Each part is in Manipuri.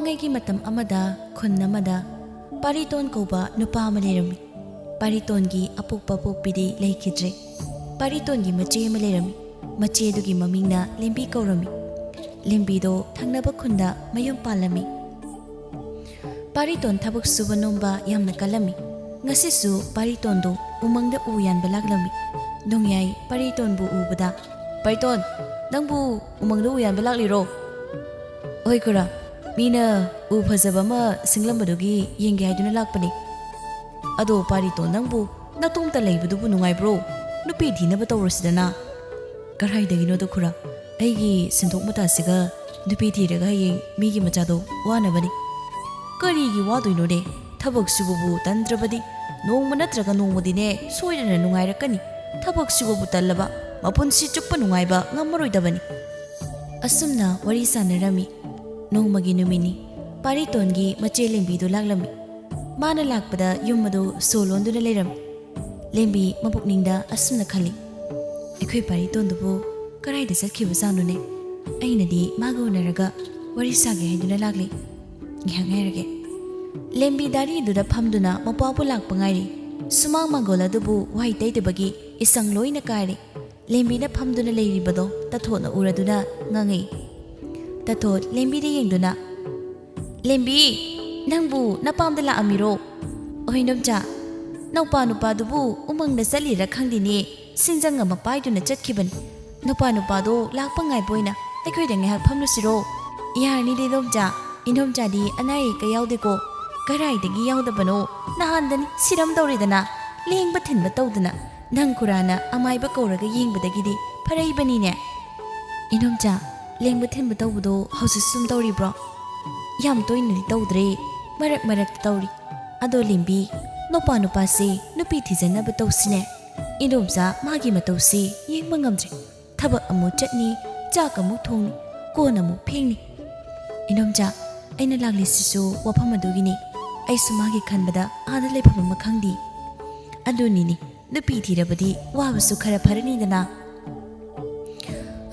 ꯃꯃꯥꯡꯉꯩꯒꯤ ꯃꯇꯝ ꯑꯃꯗ ꯈꯨꯟ ꯑꯃꯗ ꯄꯥꯔꯤꯇꯣꯟ ꯀꯧꯕ ꯅꯨꯄꯥ ꯑꯃ ꯂꯩꯔꯝꯃꯤ꯫ ꯄꯥꯔꯤꯇꯣꯟꯒꯤ ꯑꯄꯣꯛꯄ ꯄꯣꯛꯄꯤꯗꯤ ꯂꯩꯈꯤꯗ꯭ꯔꯦ꯫ ꯄꯥꯔꯤꯇꯣꯟꯒꯤ ꯃꯆꯦ ꯑꯃ ꯂꯩꯔꯝꯃꯤ꯫ ꯃꯆꯦ ꯑꯗꯨꯒꯤ ꯃꯃꯤꯡꯅ ꯂꯦꯝꯕꯤ ꯀꯧꯔꯝꯃꯤ꯫ ꯂꯦꯝꯕꯤꯗꯣ ꯊꯪꯅꯕ ꯈꯨꯟꯗ ꯃꯌꯨꯝ ꯄꯥꯜꯂꯝꯃꯤ꯫ ꯄꯥꯔꯤꯇꯣꯟ ꯊꯕꯛ ꯁꯨꯕ ꯅꯣꯝꯕ ꯌꯥꯝꯅ ꯀꯜꯂꯝꯃꯤ꯫ ꯉꯁꯤꯁꯨ ꯄꯥꯔꯤꯇꯣꯟꯗꯣ ꯎꯃꯪꯗ ꯎ ꯌꯥꯟꯕ ꯂꯥꯛꯂꯝꯃꯤ꯫ ꯅꯣꯡꯌꯥꯏ ꯄꯥꯔꯤꯇꯣꯟꯕꯨ ꯎꯕꯗ, "ꯄꯥꯔꯤꯇꯣꯟ, ꯅꯪꯕꯨ ꯎꯃꯪꯗ ꯎ ꯌꯥꯟꯕ ꯂꯥꯛꯂꯤꯔꯣ?" "ꯍꯣꯏ ꯈꯨꯔꯥ, ꯃꯤꯅ ꯎ ꯐꯖꯕ ꯑꯃ ꯁꯤꯡꯂꯝꯕꯗꯨꯒꯤ ꯌꯦꯡꯒꯦ ꯍꯥꯏꯗꯨꯅ ꯂꯥꯛꯄꯅꯤ." "ꯑꯗꯣ ꯄꯥꯔꯤꯇꯣꯟ, ꯅꯪꯕꯨ ꯅꯇꯣꯝꯇ ꯂꯩꯕꯗꯨꯕꯨ ꯅꯨꯡꯉꯥꯏꯕ꯭ꯔꯣ? ꯅꯨꯄꯤ ꯊꯤꯅꯕ ꯇꯧꯔꯁꯤꯗꯅ." "ꯀꯔꯥꯏꯗꯒꯤꯅꯣꯗ ꯈꯨꯔꯥ, ꯑꯩꯒꯤ ꯁꯦꯟꯊꯣꯛ ꯃꯇꯥꯁꯤꯒ ꯅꯨꯄꯤ ꯊꯤꯔꯒ ꯍꯌꯦꯡ ꯃꯤꯒꯤ ꯃꯆꯥꯗꯣ ꯋꯥꯅꯕꯅꯤ." "ꯀꯔꯤꯒꯤ ꯋꯥꯗꯣꯏꯅꯣꯅꯦ? ꯊꯕꯛ ꯁꯨꯕꯕꯨ ꯇꯟꯗ꯭ꯔꯕꯗꯤ ꯅꯣꯡꯃ ꯅꯠꯇ꯭ꯔꯒ ꯅꯣꯡꯃꯗꯤꯅꯦ ꯁꯣꯏꯗꯅ ꯅꯨꯡꯉꯥꯏꯔꯛꯀꯅꯤ꯫ ꯊꯕꯛ ꯁꯨꯕꯕꯨ ꯇꯜꯂꯕ ꯃꯄꯨꯟꯁꯤ ꯆꯨꯞꯄ ꯅꯨꯡꯉꯥꯏꯕ ꯉꯝꯃꯔꯣꯏꯗꯕꯅꯤ." ꯑꯁꯨꯝꯅ ꯋꯥꯔꯤ ꯁꯥꯟꯅꯔꯝꯃꯤ꯫ ꯅꯣꯡꯃꯒꯤ ꯅꯨꯃꯤꯠꯅꯤ꯫ ꯄꯥꯔꯤꯇꯣꯟꯒꯤ ꯃꯆꯦ ꯂꯦꯝꯕꯤꯗꯨ ꯂꯥꯛꯂꯝꯃꯤ꯫ ꯃꯥꯅ ꯂꯥꯛꯄꯗ ꯌꯨꯝ ꯑꯗꯨ ꯁꯣ ꯂꯣꯟꯗꯨꯅ ꯂꯩꯔꯝꯃꯤ꯫ ꯂꯦꯝꯕꯤ ꯃꯄꯨꯛꯅꯤꯡꯗ ꯑꯁꯨꯝꯅ ꯈꯜꯂꯤ, "ꯑꯩꯈꯣꯏ ꯄꯥꯔꯤꯇꯣꯟꯗꯨꯕꯨ ꯀꯔꯥꯏꯗ ꯆꯠꯈꯤꯕꯖꯥꯠꯅꯣꯅꯦ? ꯑꯩꯅꯗꯤ ꯃꯥꯒ ꯎꯅꯔꯒ ꯋꯥꯔꯤ ꯁꯥꯒꯦ ꯍꯥꯏꯗꯨꯅ ꯂꯥꯛꯂꯤ꯫ ꯉꯥꯏꯍꯥꯛ ꯉꯥꯏꯔꯒꯦ." ꯂꯦꯝꯕꯤ ꯗꯥꯔꯤꯗꯨꯗ ꯐꯝꯗꯨꯅ ꯃꯄꯥꯕꯨ ꯂꯥꯛꯄ ꯉꯥꯏꯔꯤ꯫ ꯁꯨꯃꯥꯡ ꯃꯥꯡꯒꯣꯜ ꯑꯗꯨꯕꯨ ꯋꯥꯍꯩ ꯇꯩꯗꯕꯒꯤ ꯏꯁꯪ ꯂꯣꯏꯅ ꯀꯥꯏꯔꯦ꯫ ꯂꯦꯝꯕꯤꯅ ꯐꯝꯗꯨꯅ ꯂꯩꯔꯤꯕꯗꯣ ꯇꯊꯣꯠꯅ ꯎꯔꯗꯨꯅ ꯉꯪꯉꯤ꯫ ꯇꯊꯣꯠ ꯂꯦꯝꯕꯤꯗ ꯌꯦꯡꯗꯨꯅ, "ꯂꯦꯝꯕꯤ, ꯅꯪꯕꯨ ꯅꯄꯥꯝꯗ ꯂꯥꯛꯑꯝꯃꯤꯔꯣ?" "ꯑꯣꯏ ꯏꯟꯗꯣꯝꯆꯥ, ꯅꯧꯄꯥ ꯅꯨꯄꯥꯗꯨꯕꯨ ꯎꯃꯪꯗ ꯆꯠꯂꯤꯔ ꯈꯪꯗꯦꯅꯦ, ꯁꯤꯡꯖꯪ ꯑꯃ ꯄꯥꯏꯗꯨꯅ ꯆꯠꯈꯤꯕꯅꯤ꯫ ꯅꯧꯄꯥ ꯅꯨꯄꯥꯗꯣ ꯂꯥꯛꯄ ꯉꯥꯏꯕ ꯑꯣꯏꯅ ꯑꯩꯈꯣꯏꯗ ꯉꯥꯏꯍꯥꯛ ꯐꯝꯂꯨꯁꯤꯔꯣ?" "ꯌꯥꯔꯅꯤꯗ ꯏꯟꯗꯣꯝꯆꯥ, ꯏꯟꯗꯣꯝꯆꯥꯗꯤ ꯑꯅꯥ ꯑꯌꯦꯛꯀ ꯌꯥꯎꯗꯦꯀꯣ?" "ꯀꯔꯥꯏꯗꯒꯤ ꯌꯥꯎꯗꯕꯅꯣ? ꯅꯍꯥꯟꯗꯅꯤ ꯁꯤꯔꯝꯗꯧꯔꯦꯗꯅ, ꯂꯦꯡꯕ ꯊꯤꯟꯕ ꯇꯧꯗꯅ ꯅꯪ ꯈꯨꯔꯥꯅ ꯑꯃꯥꯏꯕ ꯀꯧꯔꯒ ꯌꯦꯡꯕꯗꯒꯤꯗꯤ ꯐꯔꯛꯏꯕꯅꯤꯅꯦ." "ꯏꯟꯗꯣꯝꯆꯥ, ꯂꯦꯡꯕ ꯊꯤꯟꯕ ꯇꯧꯕꯗꯣ ꯍꯧꯖꯤꯛꯁꯨ ꯁꯨꯝ ꯇꯧꯔꯤꯕ꯭ꯔꯣ?" "ꯌꯥꯝ ꯇꯣꯏꯅꯗꯤ ꯇꯧꯗ꯭ꯔꯦ, ꯃꯔꯛ ꯃꯔꯛꯇ ꯇꯧꯔꯤ꯫ ꯑꯗꯣ ꯂꯦꯝꯕꯤ, ꯅꯧꯄꯥ ꯅꯨꯄꯥꯁꯦ ꯅꯨꯄꯤ ꯊꯤꯖꯟꯅꯕ ꯇꯧꯁꯤꯅꯦ꯫ ꯏꯟꯗꯣꯝꯆꯥ ꯃꯥꯒꯤ ꯃꯇꯧꯁꯤ ꯌꯦꯡꯕ ꯉꯝꯗ꯭ꯔꯦ꯫ ꯊꯕꯛ ꯑꯃꯨꯛ ꯆꯠꯅꯤ, ꯆꯥꯛ ꯑꯃꯨꯛ ꯊꯣꯡꯅꯤ, ꯀꯣꯟ ꯑꯃꯨꯛ ꯐꯦꯡꯅꯤ." "ꯏꯟꯗꯣꯝꯆꯥ, ꯑꯩꯅ ꯂꯥꯛꯂꯤꯁꯤꯁꯨ ꯋꯥꯐꯝ ꯑꯗꯨꯒꯤꯅꯤ꯫ ꯑꯩꯁꯨ ꯃꯥꯒꯤ ꯈꯟꯕꯗ ꯑꯥꯗ ꯂꯩꯐꯝ ꯑꯃ ꯈꯪꯗꯦ." "ꯑꯗꯨꯅꯤꯅꯦ, ꯅꯨꯄꯤ ꯊꯤꯔꯕꯗꯤ ꯋꯥꯕꯁꯨ ꯈꯔ ꯐꯔꯅꯤꯗꯅ."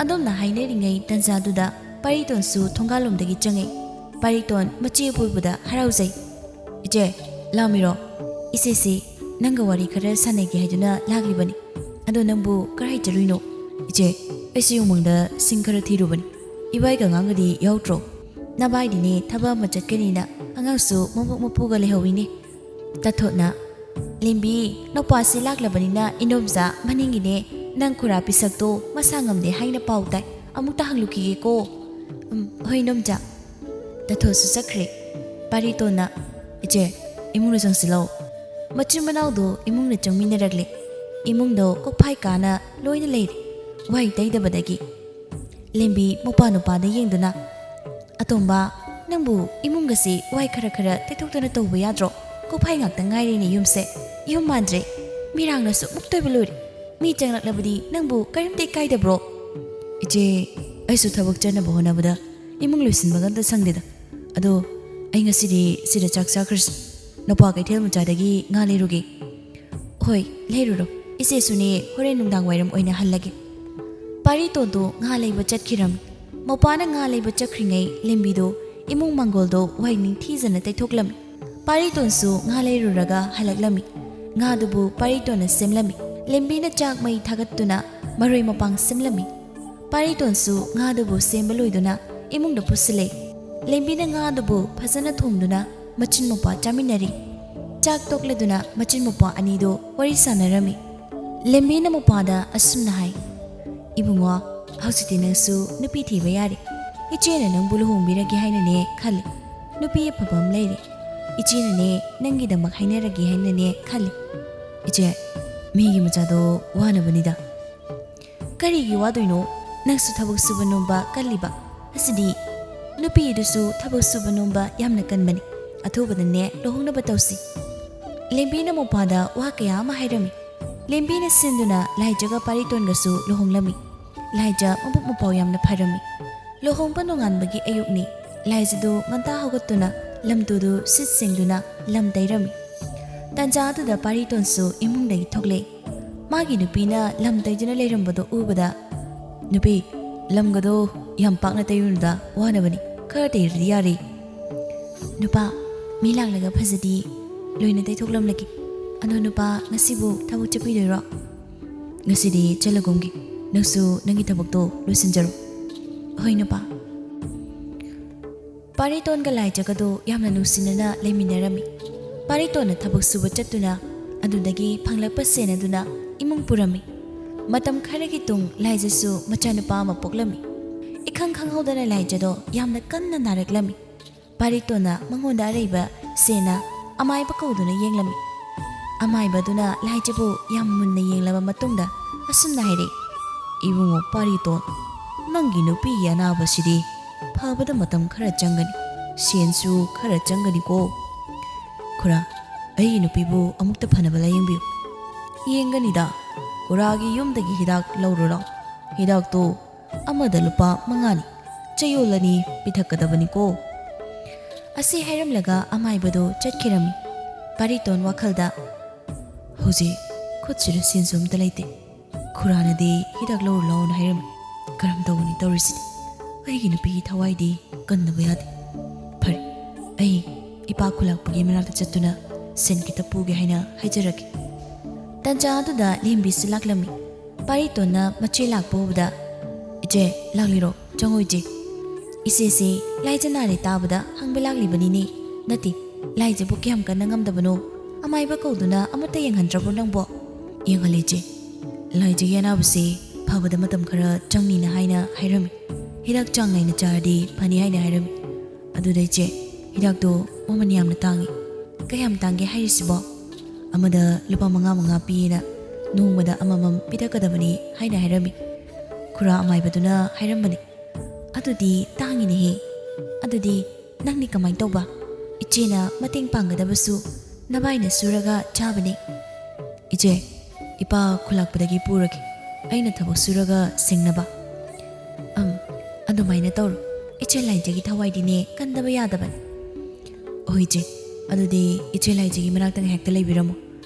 ꯑꯗꯣꯝꯅ ꯍꯥꯏꯅꯔꯤꯉꯩ ꯇꯟꯖꯥꯗꯨꯗ ꯄꯥꯔꯤꯇꯣꯟꯁꯨ ꯊꯣꯡꯒꯥꯜꯂꯣꯝꯗꯒꯤ ꯆꯪꯉꯛꯏ꯫ ꯄꯥꯔꯤꯇꯣꯟ ꯃꯆꯦ ꯎꯕꯗ ꯍꯔꯥꯎꯖꯩ꯫ "ꯏꯆꯦ, ꯂꯥꯛꯑꯝꯃꯤꯔꯣ? ꯏꯆꯦꯁꯤ ꯅꯪꯒ ꯋꯥꯔꯤ ꯈꯔ ꯁꯥꯟꯅꯒꯦ ꯍꯥꯏꯗꯨꯅ ꯂꯥꯛꯂꯤꯕꯅꯤ꯫ ꯑꯗꯣ ꯅꯪꯕꯨ ꯀꯔꯥꯏ ꯆꯠꯂꯨꯏꯅꯣ?" "ꯏꯆꯦ, ꯑꯩꯁꯤ ꯎꯃꯪꯗ ꯁꯤꯡ ꯈꯔ ꯊꯤꯔꯨꯕꯅꯤ꯫ ꯏꯕꯥꯏꯒ ꯑꯉꯥꯡꯒꯗꯤ ꯌꯥꯎꯗ꯭ꯔꯣ?" "ꯅꯕꯥꯏꯗꯤꯅꯦ ꯊꯕꯛ ꯑꯃ ꯆꯠꯀꯅꯤꯅ ꯑꯉꯥꯡꯁꯨ ꯃꯕꯨꯛ ꯃꯄꯨꯒ ꯂꯩꯍꯧꯏꯅꯦ." ꯇꯊꯣꯠꯅ, "ꯂꯦꯝꯕꯤ, ꯅꯧꯄꯥꯁꯤ ꯂꯥꯛꯂꯕꯅꯤꯅ ꯏꯟꯗꯣꯝꯆꯥ ꯃꯅꯤꯡꯒꯤꯅꯦ ꯅꯪ ꯈꯨꯔꯥ ꯄꯤꯁꯛꯇꯣ ꯃꯁꯥ ꯉꯝꯗꯦ ꯍꯥꯏꯅ ꯄꯥꯎ ꯇꯥꯏ, ꯑꯃꯨꯛꯇ ꯍꯪꯂꯨꯈꯤꯒꯦꯀꯣ." "ꯍꯣꯏ ꯏꯟꯗꯣꯝꯆꯥ." ꯇꯊꯣꯠꯁꯨ ꯆꯠꯈ꯭ꯔꯦ꯫ ꯄꯥꯔꯤꯇꯣꯟꯅ, "ꯏꯆꯦ, ꯏꯃꯨꯡꯗ ꯆꯪꯁꯤꯜꯂꯣ." ꯃꯆꯤꯟ ꯃꯅꯥꯎꯗꯣ ꯏꯃꯨꯡꯗ ꯆꯪꯃꯤꯟꯅꯔꯛꯂꯦ꯫ ꯏꯃꯨꯡꯗꯣ ꯀꯣꯛꯐꯥꯏ ꯀꯥꯅ ꯂꯣꯏꯅ ꯂꯩꯔꯦ, ꯋꯥꯍꯩ ꯇꯩꯗꯕꯗꯒꯤ꯫ ꯂꯦꯝꯕꯤ ꯃꯧꯄꯥ ꯅꯨꯄꯥꯗ ꯌꯦꯡꯗꯨꯅ, "ꯑꯇꯣꯝꯕ, ꯅꯪꯕꯨ ꯏꯃꯨꯡꯒꯁꯤ ꯋꯥꯍꯩ ꯈꯔ ꯈꯔ ꯇꯩꯊꯣꯛꯇꯅ ꯇꯧꯕ ꯌꯥꯗ꯭ꯔꯣ? ꯀꯣꯛꯐꯥꯏ ꯉꯥꯛꯇ ꯉꯥꯏꯔꯦꯅꯦ ꯌꯨꯝꯁꯦ, ꯌꯨꯝ ꯃꯥꯟꯗ꯭ꯔꯦ꯫ ꯃꯤꯔꯥꯡꯅꯁꯨ ꯃꯨꯛꯇꯣꯏꯕ ꯂꯣꯏꯔꯦ꯫ ꯃꯤ ꯆꯪꯂꯛꯂꯕꯗꯤ ꯅꯪꯕꯨ ꯀꯔꯤꯝꯇ ꯏꯀꯥꯏꯗꯕ꯭ꯔꯣ?" "ꯏꯆꯦ, ꯑꯩꯁꯨ ꯊꯕꯛ ꯆꯠꯅꯕ ꯍꯣꯠꯅꯕꯗ ꯏꯃꯨꯡ ꯂꯣꯏꯁꯤꯟꯕꯒ ꯑꯝꯇ ꯁꯪꯗꯦꯗ꯫ ꯑꯗꯣ ꯑꯩ ꯉꯁꯤꯗꯤ ꯁꯤꯗ ꯆꯥꯛ ꯆꯥꯈ꯭ꯔꯁꯤ꯫ ꯅꯧꯄꯥ ꯀꯩꯊꯦꯜ ꯃꯆꯥꯗꯒꯤ ꯉꯥ ꯂꯩꯔꯨꯒꯦ." "ꯍꯣꯏ, ꯂꯩꯔꯨꯔꯣ. ꯏꯆꯦꯁꯨꯅꯦ ꯍꯣꯔꯦꯟ ꯅꯨꯡꯗꯥꯡ ꯋꯥꯏꯔꯝ ꯑꯣꯏꯅ ꯍꯜꯂꯒꯦ." ꯄꯥꯔꯤꯇꯣꯟꯗꯣ ꯉꯥ ꯂꯩꯕ ꯆꯠꯈꯤꯔꯝꯃꯤ꯫ ꯃꯧꯄꯥꯅ ꯉꯥ ꯂꯩꯕ ꯆꯠꯈ꯭ꯔꯤꯉꯩ ꯂꯦꯝꯕꯤꯗꯣ ꯏꯃꯨꯡ ꯃꯥꯡꯒꯣꯜꯗꯣ ꯋꯥꯍꯩ ꯅꯤꯡꯊꯤꯖꯅ ꯇꯩꯊꯣꯛꯂꯝꯃꯤ꯫ ꯄꯥꯔꯤꯇꯣꯟꯁꯨ ꯉꯥ ꯂꯩꯔꯨꯔꯒ ꯍꯜꯂꯛꯂꯝꯃꯤ꯫ ꯉꯥꯗꯨꯕꯨ ꯄꯥꯔꯤꯇꯣꯟꯅ ꯁꯦꯝꯂꯝꯃꯤ꯫ ꯂꯦꯝꯕꯤꯅ ꯆꯥꯛ ꯃꯩ ꯊꯥꯒꯠꯇꯨꯅ ꯃꯔꯣꯏ ꯃꯄꯥꯡ ꯁꯦꯝꯂꯝꯃꯤ꯫ ꯄꯥꯔꯤꯇꯣꯟꯁꯨ ꯉꯥꯗꯨꯕꯨ ꯁꯦꯝꯕ ꯂꯣꯏꯗꯨꯅ ꯏꯃꯨꯡꯗ ꯄꯨꯁꯤꯜꯂꯦ꯫ ꯂꯦꯝꯕꯤꯅ ꯉꯥꯗꯨꯕꯨ ꯐꯖꯅ ꯊꯣꯡꯗꯨꯅ ꯃꯆꯤꯟ ꯃꯧꯄꯥ ꯆꯥꯃꯤꯟꯅꯔꯤ꯫ ꯆꯥꯛ ꯇꯣꯛꯂꯗꯨꯅ ꯃꯆꯤꯟ ꯃꯧꯄꯥ ꯑꯅꯤꯗꯣ ꯋꯥꯔꯤ ꯁꯥꯟꯅꯔꯝꯃꯤ꯫ ꯂꯦꯝꯕꯤꯅ ꯃꯧꯄꯥꯗ ꯑꯁꯨꯝꯅ ꯍꯥꯏ, "ꯏꯕꯨꯡꯉꯣ, ꯍꯧꯖꯤꯛꯇꯤ ꯅꯪꯁꯨ ꯅꯨꯄꯤ ꯊꯤꯕ ꯌꯥꯔꯦ꯫ ꯏꯆꯦꯅ ꯅꯪꯕꯨ ꯂꯨꯍꯣꯡꯕꯤꯔꯒꯦ ꯍꯥꯏꯅꯅꯦ ꯈꯜꯂꯤ꯫ ꯅꯨꯄꯤ ꯑꯐꯕ ꯑꯃ ꯂꯩꯔꯦ. ꯏꯆꯦꯅꯅꯦ ꯅꯪꯒꯤꯗꯃꯛ ꯍꯥꯏꯅꯔꯒꯦ ꯍꯥꯏꯅꯅꯦ ꯈꯜꯂꯤ." "ꯏꯆꯦ, ꯃꯤꯒꯤ ꯃꯆꯥꯗꯣ ꯋꯥꯅꯕꯅꯤꯗ." "ꯀꯔꯤꯒꯤ ꯋꯥꯗꯣꯏꯅꯣ? ꯅꯪꯁꯨ ꯊꯕꯛ ꯁꯨꯕ ꯅꯣꯝꯕ ꯀꯜꯂꯤꯕ ꯑꯁꯤꯗꯤ ꯅꯨꯄꯤ ꯑꯗꯨꯁꯨ ꯊꯕꯛ ꯁꯨꯕ ꯅꯣꯝꯕ ꯌꯥꯝꯅ ꯀꯟꯕꯅꯤ. ꯑꯊꯨꯕꯗꯅꯦ ꯂꯨꯍꯣꯡꯅꯕ ꯇꯧꯁꯤ." ꯂꯦꯝꯕꯤꯅ ꯃꯧꯄꯥꯗ ꯋꯥ ꯀꯌꯥ ꯑꯃ ꯍꯥꯏꯔꯝꯃꯤ꯫ ꯂꯦꯝꯕꯤꯅ ꯁꯤꯟꯗꯨꯅ ꯂꯥꯏꯖꯒ ꯄꯥꯔꯤꯇꯣꯟꯒꯁꯨ ꯂꯨꯍꯣꯡꯂꯝꯃꯤ꯫ ꯂꯥꯏꯖ ꯃꯕꯨꯛ ꯃꯄꯥꯎ ꯌꯥꯝꯅ ꯐꯔꯝꯃꯤ꯫ ꯂꯨꯍꯣꯡꯕ ꯅꯣꯡꯉꯥꯟꯕꯒꯤ ꯑꯌꯨꯛꯅꯤ꯫ ꯂꯥꯏꯖꯗꯨ ꯉꯟꯇꯥ ꯍꯧꯒꯠꯇꯨꯅ ꯂꯝꯇꯨꯗꯨ ꯁꯤꯠ ꯁꯦꯡꯗꯨꯅ ꯂꯝ ꯇꯩꯔꯝꯃꯤ꯫ ꯇꯟꯖꯥ ꯑꯗꯨꯗ ꯄꯥꯔꯤꯇꯣꯟꯁꯨ ꯏꯃꯨꯡꯗꯒꯤ ꯊꯣꯛꯂꯛꯏ꯫ ꯃꯥꯒꯤ ꯅꯨꯄꯤꯅ ꯂꯝ ꯇꯩꯗꯨꯅ ꯂꯩꯔꯝꯕꯗꯣ ꯎꯕꯗ, "ꯅꯨꯄꯤ, ꯂꯝꯒꯗꯣ ꯌꯥꯝ ꯄꯥꯛꯅ ꯇꯩꯔꯨꯅꯨꯗ, ꯋꯥꯅꯕꯅꯤ. ꯈꯔ ꯇꯩꯔꯗꯤ ꯌꯥꯔꯦ." Nupa mi laklaga phajadi loina taithoklamlaki ano nupa ngasibu thabuk chapidoiro ngasidi chalagomgi nangsu nangi thabukto loisinjaro hoi nupa Pariton ga lai jagado yamna nusinana leiminarami Paritona thabuk suba chattuna adudagi phanglakpa senaduna imung purami matam kharagi tung laijasu machanupa ama poklami ikhang khanghodana laijado yamna kanna naraklami Paritona mangonda araiba sena amaiba kauduna yenglami amaibaduna laijabu yam munna yenglaba matungda asumna haire ibungo Pariton nangi nupi yanabasidi phabada matam khara changani sensu khara changani ko khura ai nupibu amukta phanaba layengbiu yenganida kuragi yumdagi hidak laurura hidak to amada lupa mangani chayolani pithakadabani ko asi hairamlaga amaibado chatkirami Pariton wakhalda hoji khotchira sensum talaite khuranadi hidak laur laun hairam karam tawni tawrisi aigi nupi thawaidi kannaba yadi phari ai ipa khulakpagi manakta chattuna sen kita puge haina haijaraki tanja aduda lembi silaklami Paritonna machi lakpobda ije lagliro changoije isese laijanari tabada hangbelaglibani ni nati laijabu kyam kana ngamdabano amaiba kauduna amata yenghandrabo nangbo yenghaleje laijagi anabse phabada matam khara changni na haina hairami hirak changnai na chardi phani haina hairami adudaije hirak do momani yamna tangi kayam tangi hairisibo amada lupa manga pina nungmada amamam pidakadabani haina hairami khura amaibaduna hairambani adudi tangi ne he adudi nangni kamai toba ichena mating pangadabasu nabaina suraga chabani ije ipa khulakpadagi puraki aina thabuk suraga singnaba adumaina tawru iche laijagi thawaidine kandaba yadabani oije adudi iche laijagi manakta hekta leibiramo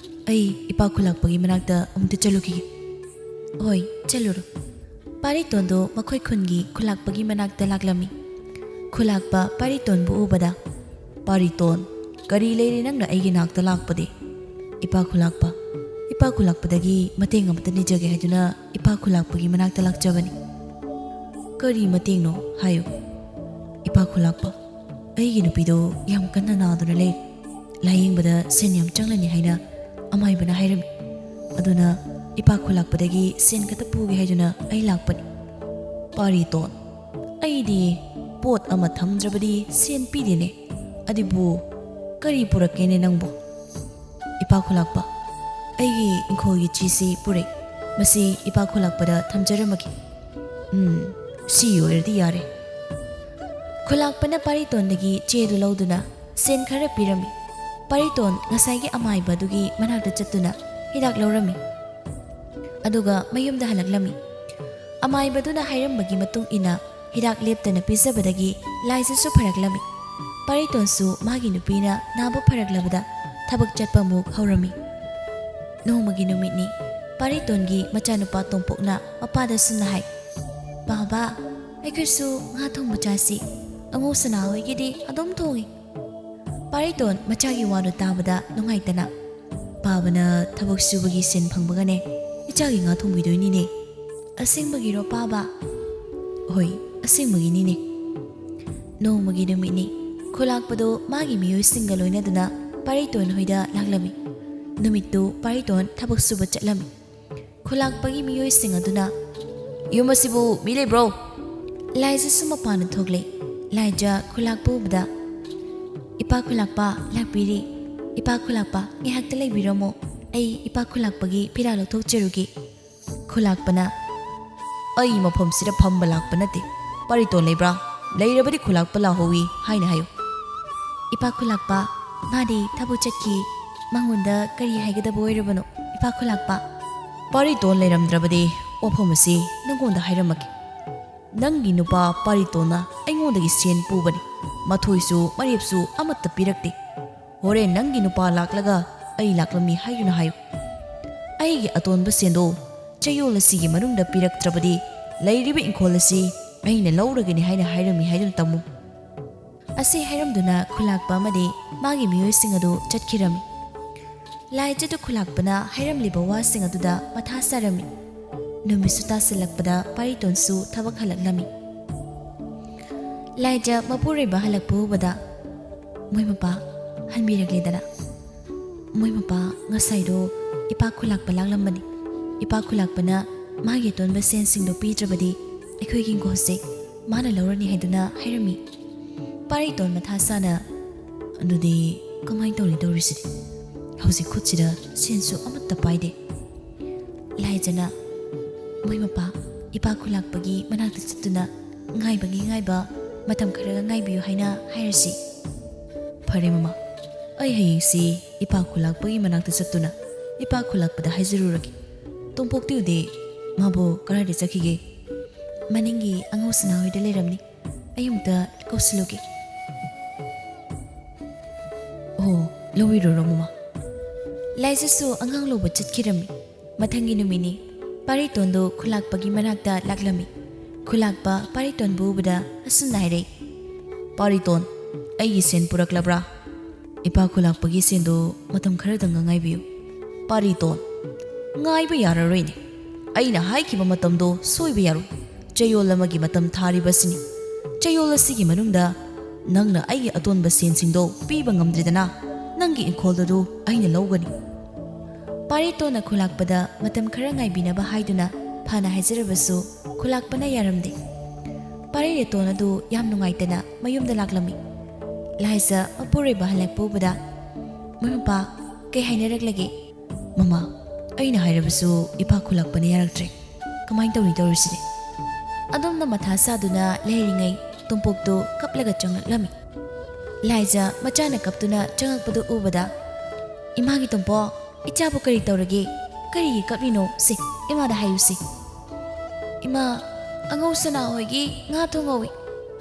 ai ipa khulakpagi manakta amta chaluki oi chaluru Paritondo makhoi khungi khulakpagi manakta laklami khulakpa Pariton bu ubada Pariton kari leire nangna aigi nakta lakpade ipa khulakpadagi mateng amta nijage haduna ipa khulakpagi manakta lakjabani kari mateng no hayo ipa khulakpa aigi nupido yam kanna naduna le layingbada sen yam changlani haina amaibana hairami aduna ipa khulakpadagi sen kata puge haiduna ai lakpani Pariton aidi pot ama thamdrabadi sen pidine adibu kari purakene nangbo ipa khulakpa aigi ingkhogi chisi pure masi ipa khulakpada thamjaramaki si yoirdi yare khulakpana Pariton dagi chedu lauduna sen khara pirami Pariton ngasai amaibadugi manakta chattuna hidak laurami aduga mayumda halaklami amaibaduna hairambagi matung ina hidak leptana pizabadagi laijasu pharaklami Pariton su magi nupina nabu pharaklabada thabak chatpa muk haurami nomagi numitni Pariton gi machanupa tompokna mapada sunna hai baba aikhasu nga thong machasi angu Sanahal gidi adom thongi Pariton machagi wanu tabada nungaitana pabana thabak subagi sen phangbagane ichagi nga thongbidoini ne asingmagi ro paba hoi asingmagi ni ne nomagi numitni khulakpado magi miyoi singaloina duna Pariton hoida laklami numittu Pariton thabak suba chatlami khulakpagi miyoi singaduna yumasibu mile bro laija sumapana thogle laija khulakpu bda ipa khulakpa lakpiri ipa khulakpa ngehakta leibiramo ai ipa khulakpagi pira lothok cherugi khulakpana ai mafam sira phamba lakpa nate Pariton leibra leirabadi khulakpa la howi haina hayo ipa khulakpa madi thabu chakki mangonda kari haigada boirabano ipa khulakpa Pariton leiramdrabadi wafamasi nangonda hairamaki nangi nupa Paritona aingondagi sen pubani mathoisu maripsu amatta pirakte hore nangi nupa laklaga ai laklami hayuna hayo aigi atonba sendo chayolasi manungda piraktrabadi leiribe inkolasi aina lauragani haina hairami haidun tamu ꯑꯁꯤ ꯍꯥꯏꯔꯝꯗꯨꯅ ꯈꯨꯂꯥꯛꯄ ꯑꯃꯗꯤ ꯃꯥꯒꯤ ꯃꯤꯑꯣꯏꯁꯤꯡ ꯑꯗꯨ ꯆꯠꯈꯤꯔꯝꯃꯤ꯫ ꯂꯥꯏꯖꯗꯨ ꯈꯨꯂꯥꯛꯄꯅ ꯍꯥꯏꯔꯝꯂꯤꯕ ꯋꯥꯁꯤꯡ ꯑꯗꯨꯗ ꯃꯊꯥ ꯁꯥꯔꯝꯃꯤ꯫ ꯅꯨꯃꯤꯠꯁꯨ ꯇꯥꯁꯤꯜꯂꯛꯄꯗ ꯄꯥꯔꯤꯇꯣꯟꯁꯨ ꯊꯕꯛ ꯍꯜꯂꯛꯂꯝꯃꯤ꯫ ꯂꯥꯏꯖ ꯃꯄꯨꯔꯣꯏꯕ ꯍꯜꯂꯛꯄ ꯎꯕꯗ ꯃꯣꯏ ꯃꯄꯥ ꯍꯟꯕꯤꯔꯛꯂꯦꯗꯅ꯫ ꯃꯣꯏ ꯃꯄꯥ ꯉꯁꯥꯏꯗꯣ ꯏꯄꯥ ꯈꯨꯂꯥꯛꯄ ꯂꯥꯛꯂꯝꯕꯅꯤ꯫ ꯏꯄꯥ ꯈꯨꯂꯥꯛꯄꯅ ꯃꯥꯒꯤ ꯑꯇꯣꯟꯕ ꯁꯦꯟꯁꯤꯡꯗꯣ ꯄꯤꯗ꯭ꯔꯕꯗꯤ ꯑꯩꯈꯣꯏꯒꯤ ꯏꯪꯈꯣꯜꯁꯦ ꯃꯥꯅ ꯂꯧꯔꯅꯤ ꯍꯥꯏꯗꯨꯅ ꯍꯥꯏꯔꯝꯃꯤ꯫ ꯄꯥꯔꯤꯇꯣꯟ ꯃꯊꯥ ꯁꯥꯅ ꯑꯗꯨꯗꯤ ꯀꯃꯥꯏꯅ ꯇꯧꯔꯤꯁꯤꯗꯤ? ꯍꯧꯖꯤꯛ ꯈꯨꯠꯁꯤꯗ ꯁꯦꯟꯁꯨ ꯑꯃꯠꯇ ꯄꯥꯏꯗꯦ꯫ ꯂꯥꯏꯖꯅ ꯃꯣꯏ ꯃꯄꯥ ꯏꯄꯥ ꯈꯨꯂꯥꯛꯄꯒꯤ ꯃꯅꯥꯛꯇ ꯆꯠꯇꯨꯅ ꯉꯥꯏꯕ ꯃꯇꯝ ꯈꯔꯒ ꯉꯥꯏꯕꯤꯌꯨ ꯍꯥꯏꯅ ꯍꯥꯏꯔꯁꯤ꯫ ꯐꯔꯦ ꯃꯃꯥ, ꯑꯩ ꯍꯌꯦꯡꯁꯤ ꯏꯄꯥ ꯈꯨꯂꯥꯛꯄꯒꯤ ꯃꯅꯥꯛꯇ ꯆꯠꯇꯨꯅ ꯏꯄꯥ ꯈꯨꯂꯥꯛꯄꯗ ꯍꯥꯏꯖꯔꯨꯔꯒꯦ꯫ ꯇꯣꯝꯄꯣꯛꯇꯤꯎꯗꯤ ꯃꯥꯕꯨ ꯀꯔꯥꯏꯗ ꯆꯠꯈꯤꯒꯦ? ꯃꯅꯤꯡꯒꯤ ꯑꯉꯧ ꯁꯅꯥ ꯍꯣꯏꯗ ꯂꯩꯔꯝꯅꯤ꯫ ꯑꯩ ꯑꯃꯨꯛꯇ ꯀꯧꯁꯤꯜꯂꯨꯒꯦ꯫ ꯑꯣ, ꯂꯧꯕꯤꯔꯨꯔꯣ ꯃꯃꯥ꯫ ꯂꯥꯏꯖꯁꯨ ꯑꯉꯥꯡ ꯂꯧꯕ ꯆꯠꯈꯤꯔꯝꯃꯤ꯫ ꯃꯊꯪꯒꯤ ꯅꯨꯃꯤꯠꯅꯤ ꯄꯥꯔꯤꯇꯣꯟꯗꯨ ꯈꯨꯂꯥꯛꯄꯒꯤ ꯃꯅꯥꯛꯇ ꯂꯥꯛꯂꯝꯃꯤ꯫ ꯈꯨꯂꯥꯛꯄ ꯄꯥꯔꯤꯇꯣꯟꯕꯨ ꯎꯕꯗ ꯑꯁꯨꯝꯅ ꯍꯥꯏꯔꯛꯏ: ꯄꯥꯔꯤꯇꯣꯟ, ꯑꯩꯒꯤ ꯁꯦꯟ ꯄꯨꯔꯛꯂꯕ꯭ꯔꯥ? ꯏꯄꯥ ꯈꯨꯂꯥꯛꯄꯒꯤ ꯁꯦꯟꯗꯨ ꯃꯇꯝ ꯈꯔꯗꯪ ꯉꯥꯏꯕꯤꯌꯨ꯫ ꯄꯥꯔꯤꯇꯣꯟ, ꯉꯥꯏꯕ ꯌꯥꯔꯔꯣꯏꯅꯦ꯫ ꯑꯩꯅ ꯍꯥꯏꯈꯤꯕ ꯃꯇꯝꯗꯣ ꯁꯣꯏꯕ ꯌꯥꯔꯣꯏ꯫ ꯆꯌꯣꯜ ꯑꯃꯒꯤ ꯃꯇꯝ ꯊꯥꯔꯤꯕꯁꯤꯅꯤ꯫ ꯆꯌꯣꯜ ꯑꯁꯤꯒꯤ ꯃꯅꯨꯡꯗ ꯅꯪꯅ ꯑꯩꯒꯤ ꯑꯇꯣꯟꯕ ꯁꯦꯟꯁꯤꯡꯗꯣ ꯄꯤꯕ ꯉꯝꯗ꯭ꯔꯦꯗꯅ ꯅꯪꯒꯤ ꯏꯪꯈꯣꯜꯗꯨ ꯑꯩꯅ ꯂꯧꯒꯅꯤ꯫ ꯄꯥꯔꯤꯇꯣꯟꯅ ꯈꯨꯂꯥꯛꯄꯗ ꯃꯇꯝ ꯈꯔ ꯉꯥꯏꯕꯤꯅꯕ ꯍꯥꯏꯗꯨꯅ ꯐꯅ ꯍꯥꯏꯖꯔꯕꯁꯨ ꯈꯨꯂꯥꯛꯄꯅ ꯌꯥꯔꯝꯗꯦ꯫ ꯄꯥꯔꯤꯇꯣꯟ ꯑꯗꯨ ꯌꯥꯝ ꯅꯨꯡꯉꯥꯏꯇꯅ ꯃꯌꯨꯝꯗ ꯂꯥꯛꯂꯝꯃꯤ꯫ ꯂꯥꯏꯖ ꯃꯄꯨꯔꯣꯏꯕ ꯍꯜꯂꯛꯄ ꯎꯕꯗ ꯃꯣꯏ ꯃꯄꯥ ꯀꯩ ꯍꯥꯏꯅꯔꯛꯂꯒꯦ? ꯃꯃꯥ, ꯑꯩꯅ ꯍꯥꯏꯔꯕꯁꯨ ꯏꯄꯥ ꯈꯨꯂꯥꯛꯄꯅ ꯌꯥꯔꯛꯇ꯭ꯔꯦ꯫ ꯀꯃꯥꯏꯅ ꯇꯧꯔꯤꯁꯤꯗꯤ? ꯑꯗꯣꯝꯅ ꯃꯊꯥ ꯁꯥꯗꯨꯅ ꯂꯩꯔꯤꯉꯩ ꯇꯣꯝꯄꯣꯛꯇꯨ ꯀꯞꯂꯒ ꯆꯪꯂꯛꯂꯝꯃꯤ꯫ ꯂꯥꯏꯖ ꯃꯆꯥꯅ ꯀꯞꯇꯨꯅ ꯆꯪꯉꯛꯄꯗꯨ ꯎꯕꯗ ꯏꯃꯥꯒꯤ ꯇꯣꯝꯄꯣꯛ, ꯏꯆꯥꯕꯨ ꯀꯔꯤ ꯇꯧꯔꯒꯦ? ꯀꯔꯤꯒꯤ ꯀꯞꯂꯤꯅꯣ? ꯁꯤ ꯏꯃꯥꯗ ꯍꯥꯏꯌꯨꯁꯤ꯫ ꯏꯃꯥ, ꯑꯉꯧ ꯁꯅꯥ ꯍꯣꯏꯒꯤ ꯉꯥ ꯊꯣꯡꯍꯧꯏ꯫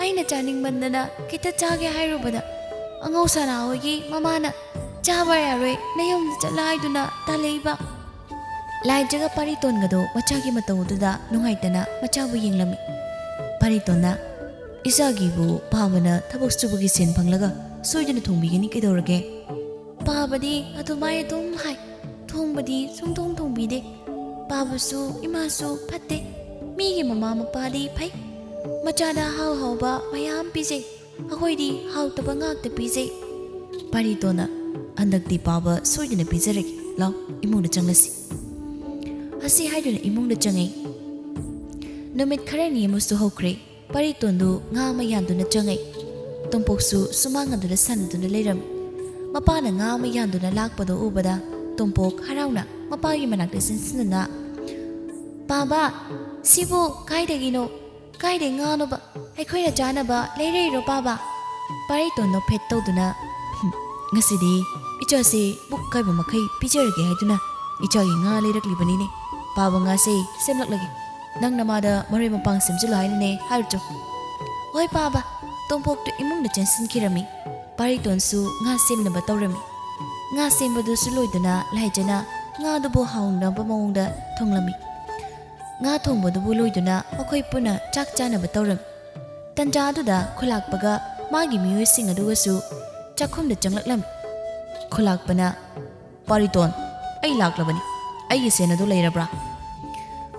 ꯑꯩꯅ ꯆꯥꯅꯤꯡꯃꯟꯗꯅ ꯈꯤꯇ ꯆꯥꯒꯦ ꯍꯥꯏꯔꯨꯕꯗ ꯑꯉꯧ ꯁꯅꯥ ꯍꯣꯏꯒꯤ ꯃꯃꯥꯅ ꯆꯥꯕ ꯌꯥꯔꯣꯏ, ꯅꯌꯨꯝꯗ ꯆꯠꯂ ꯍꯥꯏꯗꯨꯅ ꯇꯥꯜꯂꯛꯏꯕ꯫ ꯂꯥꯏꯖꯒ ꯄꯥꯔꯤꯇꯣꯟꯒꯗꯣ ꯃꯆꯥꯒꯤ ꯃꯇꯧ ꯑꯗꯨꯗ ꯅꯨꯡꯉꯥꯏꯇꯅ ꯃꯆꯥꯕꯨ ꯌꯦꯡꯂꯝꯃꯤ꯫ ꯄꯥꯔꯤꯇꯣꯟꯅ ꯏꯆꯥꯒꯤꯕꯨ ꯄꯥꯕꯅ ꯊꯕꯛ ꯁꯨꯕꯒꯤ ꯁꯦꯟ ꯐꯪꯂꯒ ꯁꯣꯏꯗꯅ ꯊꯣꯡꯕꯤꯒꯅꯤ ꯀꯩꯗꯧꯔꯒꯦ? ꯄꯥꯕꯗꯤ ꯑꯗꯨꯃꯥꯏ ꯑꯗꯨꯝ ꯍꯥꯏ, ꯊꯣꯡꯕꯗꯤ ꯁꯨꯡꯊꯣꯡ ꯊꯣꯡꯕꯤꯗꯦ꯫ ꯄꯥꯕꯁꯨ ꯏꯃꯥꯁꯨ ꯐꯠꯇꯦ꯫ ꯃꯤꯒꯤ ꯃꯃꯥ ꯃꯄꯥꯗꯤ ꯐꯩ, ꯃꯆꯥꯗ ꯍꯥꯎꯕ ꯃꯌꯥꯝ ꯄꯤꯖꯩ꯫ ꯑꯩꯈꯣꯏꯗꯤ ꯍꯥꯎꯇꯕ ꯉꯥꯛꯇ ꯄꯤꯖꯩ꯫ ꯄꯥꯔꯤꯇꯣꯟꯅ ꯍꯟꯗꯛꯇꯤ ꯄꯥꯕ ꯁꯣꯏꯗꯅ ꯄꯤꯖꯔꯒꯦ, ꯂꯥꯎ ꯏꯃꯨꯡꯗ ꯆꯪꯂꯁꯤ꯫ ꯑꯁꯤ ꯍꯥꯏꯗꯨꯅ ꯏꯃꯨꯡꯗ ꯆꯪꯉꯛꯏ꯫ ꯅꯨꯃꯤꯠ ꯈꯔꯅꯤ ꯑꯃꯁꯨ ꯍꯧꯈ꯭ꯔꯦ꯫ ꯄꯥꯔꯤꯇꯣꯟꯗꯨ ꯉꯥ ꯑꯃ ꯌꯥꯟꯗꯨꯅ ꯆꯪꯉꯛꯏ꯫ ꯇꯣꯝꯄꯣꯛꯁꯨ ꯁꯨꯃꯥꯡ ꯑꯗꯨꯗ ꯁꯥꯟꯅꯗꯨꯅ ꯂꯩꯔꯝꯃꯤ꯫ ꯃꯄꯥꯅ ꯉꯥ ꯑꯃ ꯌꯥꯟꯗꯨꯅ ꯂꯥꯛꯄꯗꯣ ꯎꯕꯗ ꯇꯣꯝꯄꯣꯛ ꯍꯔꯥꯎꯅ ꯃꯄꯥꯒꯤ ꯃꯅꯥꯛꯇ ꯆꯪꯁꯤꯟꯗꯨꯅ ꯄꯥꯕ, ꯁꯤꯕꯨ ꯀꯥꯏꯗꯒꯤꯅꯣ? ꯀꯥꯏꯗꯩ ꯉꯥꯅꯣꯕ? ꯑꯩꯈꯣꯏꯅ ꯆꯥꯅꯕ ꯂꯩꯔꯛꯏꯔꯣ ꯄꯥꯕ? ꯄꯥꯔꯤꯇꯣꯟ ꯅꯣꯛꯐꯦꯠ ꯇꯧꯗꯨꯅ ꯉꯁꯤꯗꯤ ꯏꯆꯥꯁꯦ ꯄꯨꯛ ꯀꯥꯏꯕ ꯃꯈꯩ ꯄꯤꯖꯔꯒꯦ ꯍꯥꯏꯗꯨꯅ ꯏꯆꯥꯒꯤ ꯉꯥ ꯂꯩꯔꯛꯂꯤꯕꯅꯤꯅꯦ꯫ ꯄꯥꯕ ꯉꯥꯁꯦ ꯁꯦꯝꯂꯛꯂꯒꯦ꯫ ꯅꯪ ꯅꯃꯥꯗ ꯃꯔꯣꯏ ꯃꯄꯥꯡ ꯁꯦꯝꯖꯤꯜꯂꯣ ꯍꯥꯏꯅꯅꯦ ꯍꯥꯏꯔꯨꯆꯣ꯫ ꯍꯣꯏ ꯄꯥꯕ꯫ ꯇꯣꯝꯄꯣꯛꯇꯨ ꯏꯃꯨꯡꯗ ꯆꯪꯁꯤꯟꯈꯤꯔꯝꯃꯤ꯫ ꯄꯥꯔꯤꯇꯣꯟꯁꯨ ꯉꯥ ꯁꯦꯝꯅꯕ ꯇꯧꯔꯝꯃꯤ꯫ ꯉꯥ ꯁꯦꯝꯕꯗꯨꯁꯨ ꯂꯣꯏꯗꯨꯅ ꯂꯥꯏꯖꯅ ꯉꯥꯗꯨꯕꯨ ꯍꯥꯎꯅꯕ ꯃꯑꯣꯡꯗ ꯊꯣꯡꯂꯝꯃꯤ꯫ ꯉꯥ ꯊꯣꯡꯕꯗꯨꯕꯨ ꯂꯣꯏꯗꯨꯅ ꯃꯈꯣꯏ ꯄꯨꯟꯅ ꯆꯥꯛ ꯆꯥꯅꯕ ꯇꯧꯔꯝꯃꯤ꯫ ꯇꯟꯖꯥ ꯑꯗꯨꯗ ꯈꯨꯂꯥꯛꯄꯒ ꯃꯥꯒꯤ ꯃꯤꯑꯣꯏꯁꯤꯡ ꯑꯗꯨꯒꯁꯨ ꯆꯥꯛꯈꯨꯝꯗ ꯆꯪꯂꯛꯂꯝꯃꯤ꯫ ꯈꯨꯂꯥꯛꯄꯅ ꯄꯥꯔꯤꯇꯣꯟ, ꯑꯩ ꯂꯥꯛꯂꯕꯅꯤ꯫ ꯑꯩꯒꯤ ꯁꯦꯟ ꯑꯗꯨ ꯂꯩꯔꯕ꯭ꯔꯥ?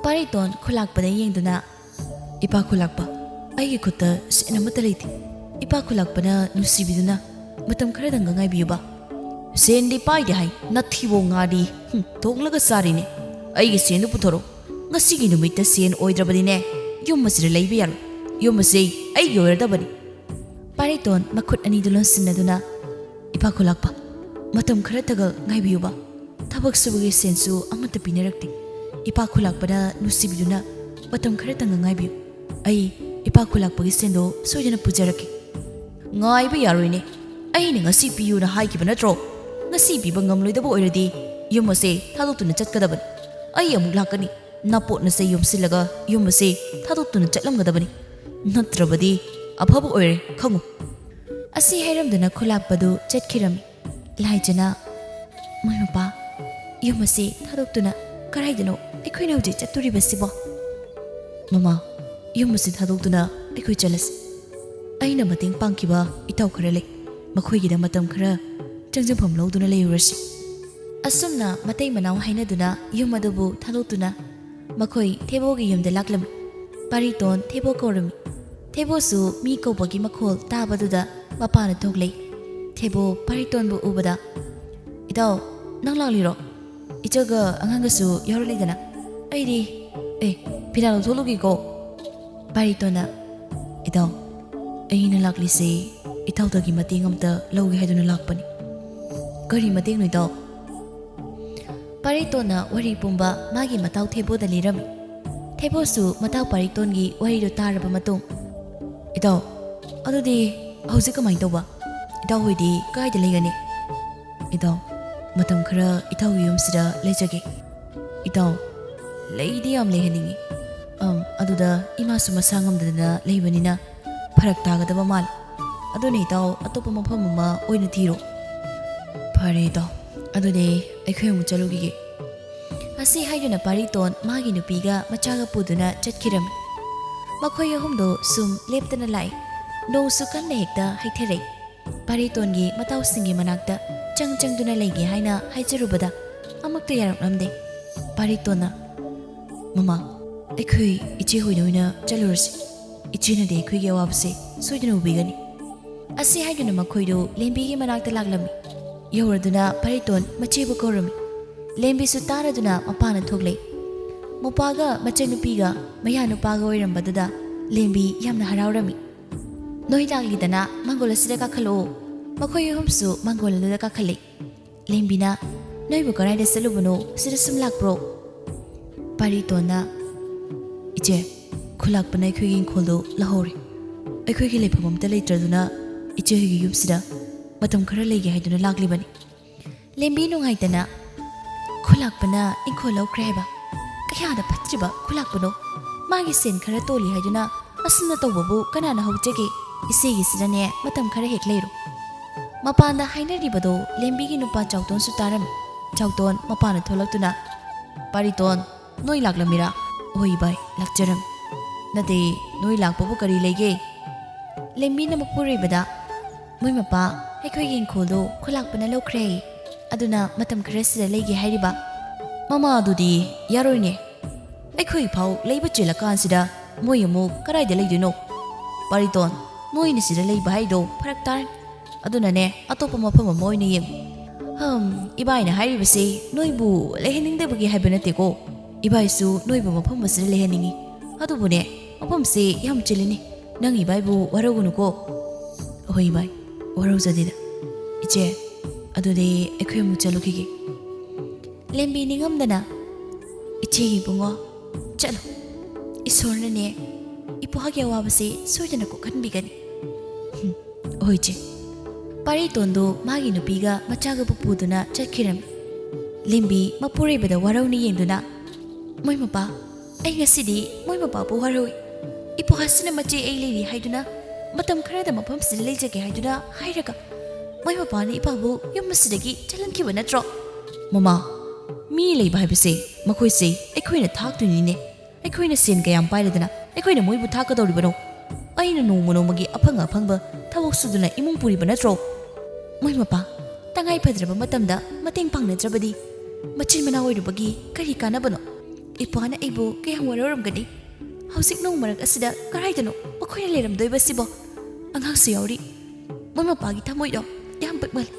ꯄꯥꯔꯤꯇꯣꯟ ꯈꯨꯂꯥꯛꯄꯗ ꯌꯦꯡꯗꯨꯅ ꯏꯄꯥ ꯈꯨꯂꯥꯛꯄ, ꯑꯩꯒꯤ ꯈꯨꯠꯇ ꯁꯦꯟ ꯑꯃꯠꯇ ꯂꯩꯇꯦ꯫ ꯏꯄꯥ ꯈꯨꯂꯥꯛꯄꯅ ꯅꯨꯡꯁꯤꯕꯤꯗꯨꯅ ꯃꯇꯝ ꯈꯔꯗꯪꯒ ꯉꯥꯏꯕꯤꯌꯨꯕ꯫ ꯁꯦꯟꯗꯤ ꯄꯥꯏꯗꯦ ꯍꯥꯏ, ꯅꯊꯤꯕꯣꯡ ꯉꯥꯗꯤ ꯊꯣꯡꯂꯒ ꯆꯥꯔꯤꯅꯦ꯫ ꯑꯩꯒꯤ ꯁꯦꯟꯗꯨ ꯄꯨꯊꯣꯔꯛꯎ꯫ ꯉꯁꯤꯒꯤ ꯅꯨꯃꯤꯠꯇ ꯁꯦꯟ ꯑꯣꯏꯗ꯭ꯔꯕꯗꯤꯅꯦ ꯌꯨꯝ ꯑꯁꯤꯗ ꯂꯩꯕ ꯌꯥꯔꯣꯏ꯫ ꯌꯨꯝ ꯑꯁꯤ ꯑꯩꯒꯤ ꯑꯣꯏꯔꯗꯕꯅꯤ꯫ ꯄꯥꯔꯤꯇꯣꯟ ꯃꯈꯨꯠ ꯑꯅꯤꯗꯨ ꯂꯣꯟꯁꯤꯟꯅꯗꯨꯅ ꯏꯄꯥ ꯈꯨꯂꯥꯛꯄ, ꯃꯇꯝ ꯈꯔꯇꯒ ꯉꯥꯏꯕꯤꯌꯨꯕ꯫ ꯊꯕꯛ ꯁꯨꯕꯒꯤ ꯁꯦꯟꯁꯨ ꯑꯃꯠꯇ ꯄꯤꯅꯔꯛꯇꯦ꯫ ꯏꯄꯥ ꯈꯨꯂꯥꯛꯄꯅ ꯅꯨꯡꯁꯤꯕꯤꯗꯨꯅ ꯃꯇꯝ ꯈꯔꯇꯪꯒ ꯉꯥꯏꯕꯤꯌꯨ꯫ ꯑꯩ ꯏꯄꯥ ꯈꯨꯂꯥꯛꯄꯒꯤ ꯁꯦꯟꯗꯣ ꯁꯣꯏꯗꯅ ꯄꯨꯖꯔꯛꯀꯦ꯫ ꯉꯥꯏꯕ ꯌꯥꯔꯣꯏꯅꯦ꯫ ꯑꯩꯅ ꯉꯁꯤ ꯄꯤꯌꯨꯅ ꯍꯥꯏꯈꯤꯕ ꯅꯠꯇ꯭ꯔꯣ? ꯉꯁꯤ ꯄꯤꯕ ꯉꯝꯂꯣꯏꯗꯕ ꯑꯣꯏꯔꯗꯤ ꯌꯨꯝ ꯑꯁꯦ ꯊꯥꯗꯣꯛꯇꯨꯅ ꯆꯠꯀꯗꯕꯅꯤ꯫ ꯑꯩ ꯑꯃꯨꯛ ꯂꯥꯛꯀꯅꯤ꯫ ꯅꯄꯣꯠꯅ ꯆꯩ ꯌꯣꯝꯁꯤꯜꯂꯒ ꯌꯨꯝ ꯑꯁꯦ ꯊꯥꯗꯣꯛꯇꯨꯅ ꯆꯠꯂꯝꯒꯗꯕꯅꯤ꯫ ꯅꯠꯇ꯭ꯔꯕꯗꯤ ꯑꯐꯕ ꯑꯣꯏꯔꯦ ꯈꯪꯉꯨ꯫ ꯑꯁꯤ ꯍꯥꯏꯔꯝꯗꯨꯅ ꯈꯨꯂꯥꯛꯄꯗꯨ ꯆꯠꯈꯤꯔꯝꯃꯤ꯫ ꯂꯥꯏꯖꯅ ꯃꯣꯏ ꯃꯄꯥ, ꯌꯨꯝ ꯑꯁꯤ ꯊꯥꯗꯣꯛꯇꯨꯅ ꯀꯔꯥꯏꯗꯅꯣ ꯑꯩꯈꯣꯏꯅ ꯍꯧꯖꯤꯛ ꯆꯠꯇꯣꯔꯤꯕꯁꯤꯕꯣ? ꯃꯃꯥ, ꯌꯨꯝ ꯑꯁꯤ ꯊꯥꯗꯣꯛꯇꯨꯅ ꯑꯩꯈꯣꯏ ꯆꯠꯂꯁꯤ꯫ ꯑꯩꯅ ꯃꯇꯦꯡ ꯄꯥꯡꯈꯤꯕ ꯏꯇꯥꯎ ꯈꯔ ꯂꯩ ꯃꯈꯣꯏꯒꯤꯗ ꯃꯇꯝ ꯈꯔ ꯆꯪꯖꯐꯝ ꯂꯧꯗꯨꯅ ꯂꯩꯔꯨꯔꯁꯤ ꯑꯁꯨꯝꯅ ꯃꯇꯩ ꯃꯅꯥꯎ ꯍꯥꯏꯅꯗꯨꯅ ꯌꯨꯝ ꯑꯗꯨꯕꯨ ꯊꯥꯗꯣꯛꯇꯨꯅ ꯃꯈꯣꯏ ꯊꯦꯕꯣꯒꯤ ꯌꯨꯝꯗ ꯂꯥꯛꯂꯝꯃꯤ ꯄꯥꯔꯤꯇꯣꯟ ꯊꯦꯕꯣ ꯀꯧꯔꯝꯃꯤ ꯊꯦꯕꯣꯁꯨ ꯃꯤ ꯀꯧꯕꯒꯤ ꯃꯈꯣꯜ ꯇꯥꯕꯗꯨꯗ ꯃꯄꯥꯅ ꯊꯣꯛꯂꯛꯏ ꯊꯦꯕꯣ ꯄꯥꯔꯤꯇꯣꯟꯕꯨ ꯎꯕꯗ ꯏꯇꯥꯎ ꯅꯪ ꯂꯥꯛꯂꯤꯔꯣ ꯏꯆꯒ ꯑꯉꯥꯡꯒꯁꯨ ꯌꯥꯎꯔꯛꯂꯤꯗꯅ ꯑꯩꯗꯤ ꯐꯤꯔꯥ ꯂꯧꯊꯣꯛꯂꯨꯒꯦꯀꯣ ꯄꯥꯔꯤꯇꯣꯟꯅ ꯏꯇꯥꯎ ꯑꯩꯅ ꯂꯥꯛꯂꯤꯁꯦ ꯏꯇꯥꯎꯗꯒꯤ ꯃꯇꯦꯡ ꯑꯃꯇ ꯂꯧꯒꯦ ꯍꯥꯏꯗꯨꯅ ꯂꯥꯛꯄꯅꯤ ꯀꯔꯤ ꯃꯇꯦꯡꯅꯣ ꯏꯇꯥꯎ ꯄꯥꯔꯤꯇꯣꯟꯅ ꯋꯥꯔꯤ ꯄꯨꯝꯕ ꯃꯥꯒꯤ ꯃꯇꯥꯎ ꯊꯦꯕꯣꯗ ꯂꯤꯔꯝꯃꯤ ꯊꯦꯕꯣꯁꯨ ꯃꯇꯥꯎ ꯄꯥꯔꯤꯇꯣꯟꯒꯤ ꯋꯥꯔꯤꯗꯨ ꯇꯥꯔꯕ ꯃꯇꯨꯡ ꯏꯇꯥꯎ ꯑꯗꯨꯗꯤ ꯍꯧꯖꯤꯛ ꯀꯃꯥꯏꯅ ꯇꯧꯕ ꯏꯇꯥꯎ ꯍꯣꯏꯗꯤ ꯀꯥꯏꯗ ꯂꯩꯒꯅꯤ ꯏꯇꯥꯎ ꯃꯇꯝ ꯈꯔ ꯏꯇꯥꯎꯒꯤ ꯌꯨꯝꯁꯤꯗ ꯂꯩꯖꯒꯦ ꯏꯇꯥꯎ ꯂꯩꯗꯤ ꯌꯥꯝ ꯂꯩꯍꯟꯅꯤꯡꯉꯤ ꯑꯗꯨꯗ ꯏꯃꯥꯁꯨ ꯃꯁꯥ ꯉꯝꯗꯗꯅ ꯂꯩꯕꯅꯤꯅ ꯐꯔꯛ ꯇꯥꯒꯗꯕ ꯃꯥꯜꯂꯤ ꯑꯗꯨꯅ ꯏꯇꯥꯎ ꯑꯇꯣꯞꯄ ꯃꯐꯝ ꯑꯃ ꯑꯣꯏꯅ ꯊꯤꯔꯣ ꯐꯔꯦ ꯏꯇꯥꯎ ꯑꯗꯨꯗꯤ ꯑꯩꯈꯣꯏ ꯑꯃꯨꯛ ꯆꯠꯂꯨꯈꯤꯒꯦ ꯑꯁꯤ ꯍꯥꯏꯗꯨꯅ ꯄꯥꯔꯤꯇꯣꯟ ꯃꯥꯒꯤ ꯅꯨꯄꯤꯒ ꯃꯆꯥꯒ ꯄꯨꯗꯨꯅ ꯆꯠꯈꯤꯔꯝꯃꯤ ꯃꯈꯣꯏ ꯑꯍꯨꯝꯗꯣ ꯁꯨꯝ ꯂꯦꯞꯇꯅ ꯂꯥꯛꯏ ꯅꯣꯡꯁꯨ ꯀꯟꯅ ꯍꯦꯛꯇ ꯍꯩꯊꯔꯛꯏ ꯄꯥꯔꯤꯇꯣꯟꯒꯤ ꯃꯇꯥꯎꯁꯤꯡꯒꯤ ꯃꯅꯥꯛꯇ ꯆꯪꯗꯨꯅ ꯂꯩꯒꯦ ꯍꯥꯏꯅ ꯍꯥꯏꯖꯔꯨꯕꯗ ꯑꯃꯨꯛꯇ ꯌꯥꯔꯛꯂꯝꯗꯦ ꯄꯥꯔꯤꯇꯣꯟꯅ ꯃꯃꯥ ꯑꯩꯈꯣꯏ ꯏꯆꯦ ꯍꯣꯏꯗ ꯑꯣꯏꯅ ꯆꯠꯂꯨꯔꯁꯤ ꯏꯆꯦꯅꯗꯤ ꯑꯩꯈꯣꯏꯒꯤ ꯑꯋꯥꯕꯁꯦ ꯁꯣꯏꯗꯅ ꯎꯕꯤꯒꯅꯤ ꯑꯁꯤ ꯍꯥꯏꯗꯨꯅ ꯃꯈꯣꯏꯗꯨ ꯂꯦꯝꯕꯤꯒꯤ ꯃꯅꯥꯛꯇ ꯂꯥꯛꯂꯝꯃꯤ ꯌꯧꯔꯗꯨꯅ ꯄꯥꯔꯤꯇꯣꯟ ꯃꯆꯦꯕꯨ ꯀꯧꯔꯝꯃꯤ ꯂꯦꯝꯕꯤꯁꯨ ꯇꯥꯔꯗꯨꯅ ꯃꯄꯥꯅ ꯊꯣꯛꯂꯛꯏ ꯃꯄꯥꯒ ꯃꯆꯟꯅꯨꯄꯤꯒ ꯃꯌꯥꯅꯨꯄꯥꯒ ꯑꯣꯏꯔꯝꯕꯗꯨꯗ ꯂꯦꯝꯕꯤ ꯌꯥꯝꯅ ꯍꯔꯥꯎꯔꯝꯃꯤ ꯅꯣꯏ ꯂꯥꯛꯂꯤꯗꯅ ꯃꯥꯡꯒꯣꯜ ꯑꯁꯤꯗ ꯀꯥꯈꯠꯂꯛꯑꯣ ꯃꯈꯣꯏ ꯑꯍꯨꯝꯁꯨ ꯃꯥꯡꯒꯣꯜ ꯑꯗꯨꯗ ꯀꯥꯈꯠꯂꯤ ꯂꯦꯝꯕꯤꯅ ꯅꯣꯏꯕꯨ ꯀꯔꯥꯏꯗ ꯆꯠꯂꯨꯕꯅꯣ ꯁꯤꯗ ꯁꯨꯝ ꯂꯥꯛꯄ꯭ꯔꯣ ꯄꯥꯔꯤꯇꯣꯟꯅ ꯏꯆꯦ ꯈꯨꯂꯥꯛꯄꯅ ꯑꯩꯈꯣꯏꯒꯤ ꯏꯪꯈꯣꯜꯗꯨ ꯂꯍꯧꯔꯦ ꯑꯩꯈꯣꯏꯒꯤ ꯂꯩꯐꯝ ꯑꯝꯇ ꯂꯩꯇ꯭ꯔꯗꯨꯅ ꯏꯆꯦꯍꯣꯏꯒꯤ ꯌꯨꯝꯁꯤꯗ ꯃꯇꯝ ꯈꯔ ꯂꯩꯒꯦ ꯍꯥꯏꯗꯨꯅ ꯂꯥꯛꯂꯤꯕꯅꯤ ꯂꯦꯝꯕꯤ ꯅꯨꯡꯉꯥꯏꯇꯅ ꯈꯨꯂꯥꯛꯄꯅ ꯏꯪꯈꯣꯜ ꯂꯧꯈ꯭ꯔꯦ ꯍꯥꯏꯕ ꯀꯌꯥꯗ ꯐꯠꯇ꯭ꯔꯤꯕ ꯈꯨꯂꯥꯛꯄꯅꯣ ꯃꯥꯒꯤ ꯁꯦꯟ ꯈꯔ ꯇꯣꯜꯂꯤ ꯍꯥꯏꯗꯨꯅ ꯑꯁꯨꯝꯅ ꯇꯧꯕꯕꯨ ꯀꯅꯥꯅ ꯍꯧꯖꯒꯦ ꯏꯆꯦꯒꯤꯁꯤꯗꯅꯦ ꯃꯇꯝ ꯈꯔ ꯍꯦꯛ ꯂꯩꯔꯣ ꯃꯄꯥꯟꯗ ꯍꯥꯏꯅꯔꯤꯕꯗꯣ ꯂꯦꯝꯕꯤꯒꯤ ꯅꯨꯄꯥ ꯆꯥꯎꯇꯣꯟꯁꯨ ꯇꯥꯔꯝꯃꯤ ꯆꯥꯎꯇꯣꯟ ꯃꯄꯥꯅ ꯊꯣꯛꯂꯛꯇꯨꯅ ꯄꯥꯔꯤꯇꯣꯟ ꯅꯣꯏ ꯂꯥꯛꯂꯝꯃꯤꯔꯥ ꯍꯣꯏ ꯚꯥꯏ ꯂꯥꯛꯆꯔꯝꯃꯤ ꯅꯠꯇꯦ ꯅꯣꯏ ꯂꯥꯛꯄꯕꯨ ꯀꯔꯤ ꯂꯩꯒꯦ ꯂꯦꯝꯕꯤꯅ ꯃꯄꯨꯔꯣꯏꯕꯗ ꯃꯣꯏ ꯃꯄꯥ ꯑꯩꯈꯣꯏꯒꯤ ꯏꯪꯈꯣꯜꯗꯣ ꯈꯨꯂꯥꯛꯄꯅ ꯂꯧꯈ꯭ꯔꯦ ꯑꯗꯨꯅ ꯃꯇꯝ ꯈꯔ ꯁꯤꯗ ꯂꯩꯒꯦ ꯍꯥꯏꯔꯤꯕ ꯃꯃꯥ ꯑꯗꯨꯗꯤ ꯌꯥꯔꯣꯏꯅꯦ ꯑꯩꯈꯣꯏ ꯐꯥꯎ ꯂꯩꯕ ꯆꯦꯜꯂꯀꯥꯟꯁꯤꯗ ꯃꯣꯏ ꯑꯃꯨꯛ ꯀꯔꯥꯏꯗ ꯂꯩꯗꯣꯏꯅꯣ ꯄꯥꯔꯤꯇꯣꯟ ꯅꯣꯏꯅ ꯁꯤꯗ ꯂꯩꯕ ꯍꯥꯏꯗꯣ ꯐꯔꯛ ꯇꯥꯔꯅꯤ ꯑꯗꯨꯅꯅꯦ ꯑꯇꯣꯞꯄ ꯃꯐꯝ ꯑꯃ ꯑꯣꯏꯅ ꯌꯦꯡꯉꯨ ꯏꯕꯥꯏꯅ ꯍꯥꯏꯔꯤꯕꯁꯤ ꯅꯣꯏꯕꯨ ꯂꯩꯍꯟꯅꯤꯡꯗꯕꯒꯤ ꯍꯥꯏꯕ ꯅꯠꯇꯦꯀꯣ ꯏꯕꯥꯏꯁꯨ ꯅꯣꯏꯕꯨ ꯃꯐꯝ ꯑꯁꯤꯗ ꯂꯩꯍꯟꯅꯤꯡꯉꯤ ꯑꯗꯨꯕꯨꯅꯦ ꯃꯐꯝꯁꯤ ꯌꯥꯝ ꯆꯤꯜꯂꯤꯅꯤ ꯅꯪ ꯏꯕꯥꯏꯕꯨ ꯋꯥꯔꯧꯒꯅꯨꯀꯣ ꯍꯣꯏ ꯏꯕꯥꯏ ꯋꯥꯔꯧꯖꯗꯦꯗ ꯏꯆꯦ ꯑꯗꯨꯗꯤ ꯑꯩꯈꯣꯏ ꯑꯃꯨꯛ ꯆꯠꯂꯨꯈꯤꯒꯦ ꯂꯦꯝꯕꯤ ꯅꯤꯡꯉꯝꯗꯅ ꯏꯆꯦꯒꯤ ꯏꯕꯨꯡꯉꯣ ꯆꯠꯂꯣ ꯏꯁꯣꯔꯅꯅꯦ ꯏꯄ꯭ꯋꯥꯒꯤ ꯑꯋꯥꯕꯁꯤ ꯁꯣꯏꯗꯅ ꯀꯣꯛꯍꯟꯕꯤꯒꯅꯤ ꯍꯣꯏ ꯏꯆꯦ ꯄꯥꯔꯤꯇꯣꯟꯗꯣ ꯃꯥꯒꯤ ꯅꯨꯄꯤꯒ ꯃꯆꯥꯒꯕꯨ ꯄꯨꯗꯨꯅ ꯆꯠꯈꯤꯔꯝꯃꯤ ꯂꯦꯝꯕꯤ ꯃꯄꯨꯔꯣꯏꯕꯗ ꯋꯥꯔꯧꯅ ꯌꯦꯡꯗꯨꯅ ꯃꯣꯏ ꯃꯄꯥ ꯑꯩ ꯉꯁꯤꯗꯤ ꯃꯣꯏ ꯃꯄꯥꯕꯨ ꯋꯥꯔꯧꯏ ꯏꯄ꯭ꯋꯥꯁꯤꯅ ꯃꯆꯦ ꯑꯩ ꯂꯩꯔꯤ ꯍꯥꯏꯗꯨꯅ ꯃꯇꯝ ꯈꯔꯗ ꯃꯐꯝꯁꯤꯗ ꯂꯩꯖꯒꯦ ꯍꯥꯏꯗꯨꯅ ꯍꯥꯏꯔꯒ ꯃꯣꯏ ꯃꯄꯥꯅ ꯏꯄꯥꯕꯨ ꯌꯨꯝ ꯑꯁꯤꯗꯒꯤ ꯆꯠꯍꯟꯈꯤꯕ ꯅꯠꯇ꯭ꯔꯣ ꯃꯃꯥ ꯃꯤ ꯂꯩꯕ ꯍꯥꯏꯕꯁꯦ ꯃꯈꯣꯏꯁꯦ ꯑꯩꯈꯣꯏꯅ ꯊꯥꯛꯇꯣꯏꯅꯤꯅꯦ ꯑꯩꯈꯣꯏꯅ ꯁꯦꯟ ꯀꯌꯥꯝ ꯄꯥꯏꯔꯗꯅ ꯑꯩꯈꯣꯏꯅ ꯃꯣꯏꯕꯨ ꯊꯥꯛꯀꯗꯧꯔꯤꯕꯅꯣ ꯑꯩꯅ ꯅꯣꯡꯃꯒꯤ ꯑꯐꯪ ꯑꯐꯪꯕ ꯊꯕꯛ ꯁꯨꯗꯨꯅ ꯏꯃꯨꯡ ꯄꯨꯔꯤꯕ ꯅꯠꯇ꯭ꯔꯣ ꯃꯣꯏ ꯃꯄꯥ ꯇꯉꯥꯏ ꯐꯗ꯭ꯔꯕ ꯃꯇꯝꯗ ꯃꯇꯦꯡ ꯄꯥꯡꯅꯗ꯭ꯔꯕꯗꯤ ꯃꯆꯤꯟ ꯃꯅꯥꯎ ꯑꯣꯏꯔꯨꯕꯒꯤ ꯀꯔꯤ ꯀꯥꯟꯅꯕꯅꯣ ꯏꯄ꯭ꯋꯥꯅ ꯑꯩꯕꯨ ꯀꯌꯥꯝ ꯋꯥꯔꯧꯔꯝꯒꯅꯤ ꯍꯧꯖꯤꯛ ꯅꯣꯡ ꯃꯔꯛ ꯑꯁꯤꯗ ꯀꯔꯥꯏꯗꯅꯣ ꯃꯈꯣꯏꯅ ꯂꯩꯔꯝꯗꯣꯏꯕꯁꯤꯕꯣ ꯑꯉꯥꯡꯁꯨ ꯌꯥꯎꯔꯤ ꯃꯣꯏ ꯃꯄꯥꯒꯤ ꯊꯃꯣꯏꯗꯣ ꯌꯥꯝ ꯄꯤꯛꯃꯜꯂꯤ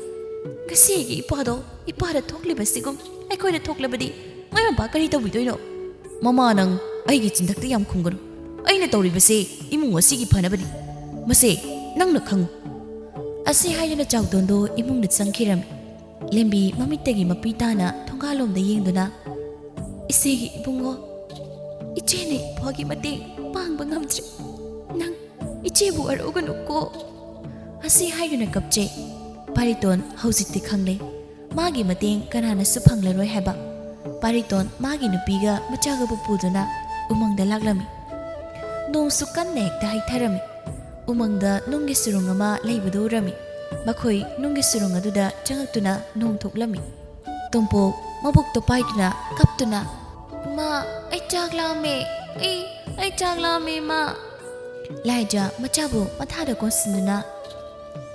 ꯉꯁꯤ ꯑꯩꯒꯤ ꯏꯄ꯭ꯋꯥꯗꯣ ꯏꯄ꯭ꯋꯥꯗ ꯊꯣꯛꯂꯤꯕꯁꯤꯒꯨꯝ ꯑꯩꯈꯣꯏꯅ ꯊꯣꯛꯂꯕꯗꯤ ꯃꯣꯏ ꯃꯄꯥ ꯀꯔꯤ ꯇꯧꯕꯤꯗꯣꯏꯅꯣ ꯃꯃꯥ ꯅꯪ ꯑꯩꯒꯤ ꯆꯤꯟꯊꯛꯇ ꯌꯥꯝ ꯈꯨꯝꯒꯅꯨ ꯑꯩꯅ ꯇꯧꯔꯤꯕꯁꯦ ꯏꯃꯨꯡ ꯑꯁꯤꯒꯤ ꯐꯅꯕꯅꯤ ꯃꯁꯦ ꯅꯪꯅ ꯈꯪꯉꯨ ꯑꯁꯤ ꯍꯥꯏꯗꯨꯅ ꯆꯥꯎꯇꯣꯟꯗꯣ ꯏꯃꯨꯡꯗ ꯆꯪꯈꯤꯔꯝꯃꯤ ꯂꯦꯝꯕꯤ ꯃꯃꯤꯠꯇꯒꯤ ꯃꯄꯤ ꯇꯥꯅ ꯊꯣꯡꯒꯥꯜꯂꯣꯝꯗ ꯌꯦꯡꯗꯨꯅ ꯏꯆꯦꯒꯤ ꯏꯕꯨꯡꯉꯣ ꯏꯆꯦꯅ ꯏꯄ꯭ꯋꯥꯒꯤ ꯃꯇꯦꯡ ꯄꯥꯡꯕ ꯉꯝꯗ꯭ꯔꯦ ꯅꯪ ꯏꯆꯦꯕꯨ ꯋꯥꯔꯧꯒꯅꯨꯀꯣ ꯑꯁꯤ ꯍꯥꯏꯗꯨꯅ ꯀꯞꯆꯩ ꯄꯥꯔꯤꯇꯣꯟ ꯍꯧꯖꯤꯛꯇꯤ ꯈꯪꯂꯦ ꯃꯥꯒꯤ ꯃꯇꯦꯡ ꯀꯅꯥꯅꯁꯨ ꯐꯪꯂꯔꯣꯏ ꯍꯥꯏꯕ ꯄꯥꯔꯤꯇꯣꯟ ꯃꯥꯒꯤ ꯅꯨꯄꯤꯒ ꯃꯆꯥꯒꯕꯨ ꯄꯨꯗꯨꯅ ꯎꯃꯪꯗ ꯂꯥꯛꯂꯝꯃꯤ ꯅꯣꯡꯁꯨ ꯀꯟꯅ ꯍꯦꯛꯇ ꯍꯩꯊꯔꯝꯃꯤ ꯎꯃꯪꯗ ꯅꯨꯡꯒꯤ ꯁꯨꯔꯨꯡ ꯑꯃ ꯂꯩꯕꯗꯨ ꯎꯔꯝꯃꯤ ꯃꯈꯣꯏ ꯅꯨꯡꯒꯤ ꯁꯨꯔꯨꯡ ꯑꯗꯨꯗ ꯆꯪꯉꯛꯇꯨꯅ ꯅꯣꯡ ꯊꯣꯛꯂꯝꯃꯤ ꯇꯣꯝꯄꯣꯛ ꯃꯕꯨꯛꯇꯣ ꯄꯥꯏꯗꯨꯅ ꯀꯞꯇꯨꯅ ꯏꯃꯥ ꯑꯩ ꯆꯥꯛ ꯂꯥꯝꯃꯦ ꯑꯩ ꯆꯥꯛ ꯂꯥꯝꯃꯦ ꯏꯃꯥ Laija machabu mathada konsinduna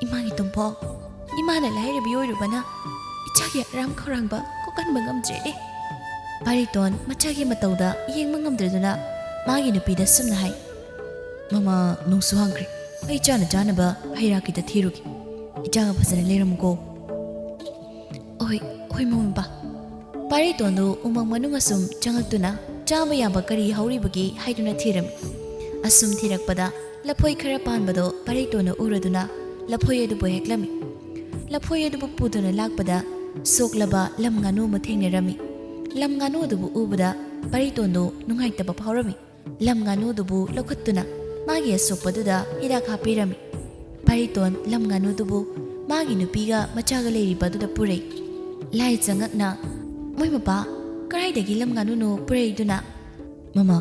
imagi tumpo imana lairabi oirubana ichagi ram khorangba kokan bangamjede Pariton machagi matauda yengma ngamdreduna magi nupida sumna hai Mama nungsu hangri ai chana janaba hairaki da thirugi ichaga phasana leramko oi mamba Pariton do umang manung asum changaktuna chama yaba kari hauribagi haiduna thiram asum thirakpada laphoi khara panbado Paritona uraduna laphoi adu boheklami laphoi adu puduna lakpada soklaba lam nganu mathengnerami lam nganu dubu ubada Paritondo nungaitaba phawrami lam nganu dubu lokhattuna magi asokpaduda hidak hapirami Pariton lam nganu dubu magi nupiga machaga leiribaduda purei lai changakna moi mapa karaidagi lam nganu no pureiduna mama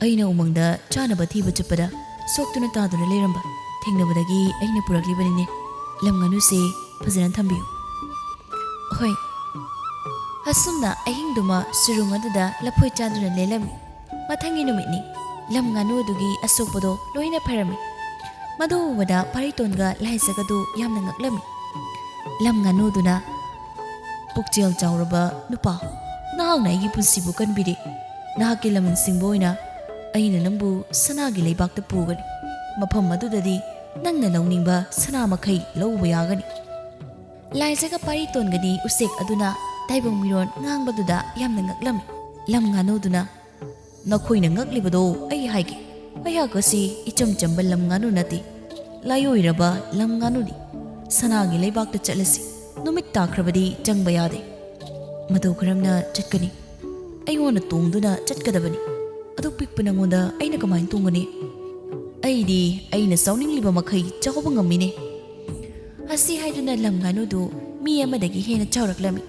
aina umangda chanaba thiba chappada soktuna taduna leiramba thengnabadagi aina puraglibanine lam nganu se phajana thambiyu hoi asumna ahingduma surungaduda laphoi chaduna lelami mathangi numitni lam nganu dugi asokpado loina pharami madu wada Paritonga laisagadu yamna ngaklami lam nganu duna pukchel chawraba nupa nahangna igi punsibu kanbiri nahaki laman singboina aina nambu sanagi leibakta pugani mafam madudadi nangna launingba sana makai lawba yagani laisaga Paritongani usek aduna taibong miron ngangbaduda yamna ngaklami lam nganu duna nakoina ngaklibado ai haigi ayagasi icham chamba lam nganu nati LAIOIRABA LAM NGANU ni sanagi leibakta chatlasi numit takrabadi changba yade madau karamna chatkani aingona tongduna chatkadabani adu pikpa nangonda aina kamain tongani aina sauningliba makai chawba ngamine asi haiduna lam nganu du mi amadagi hena chawraklami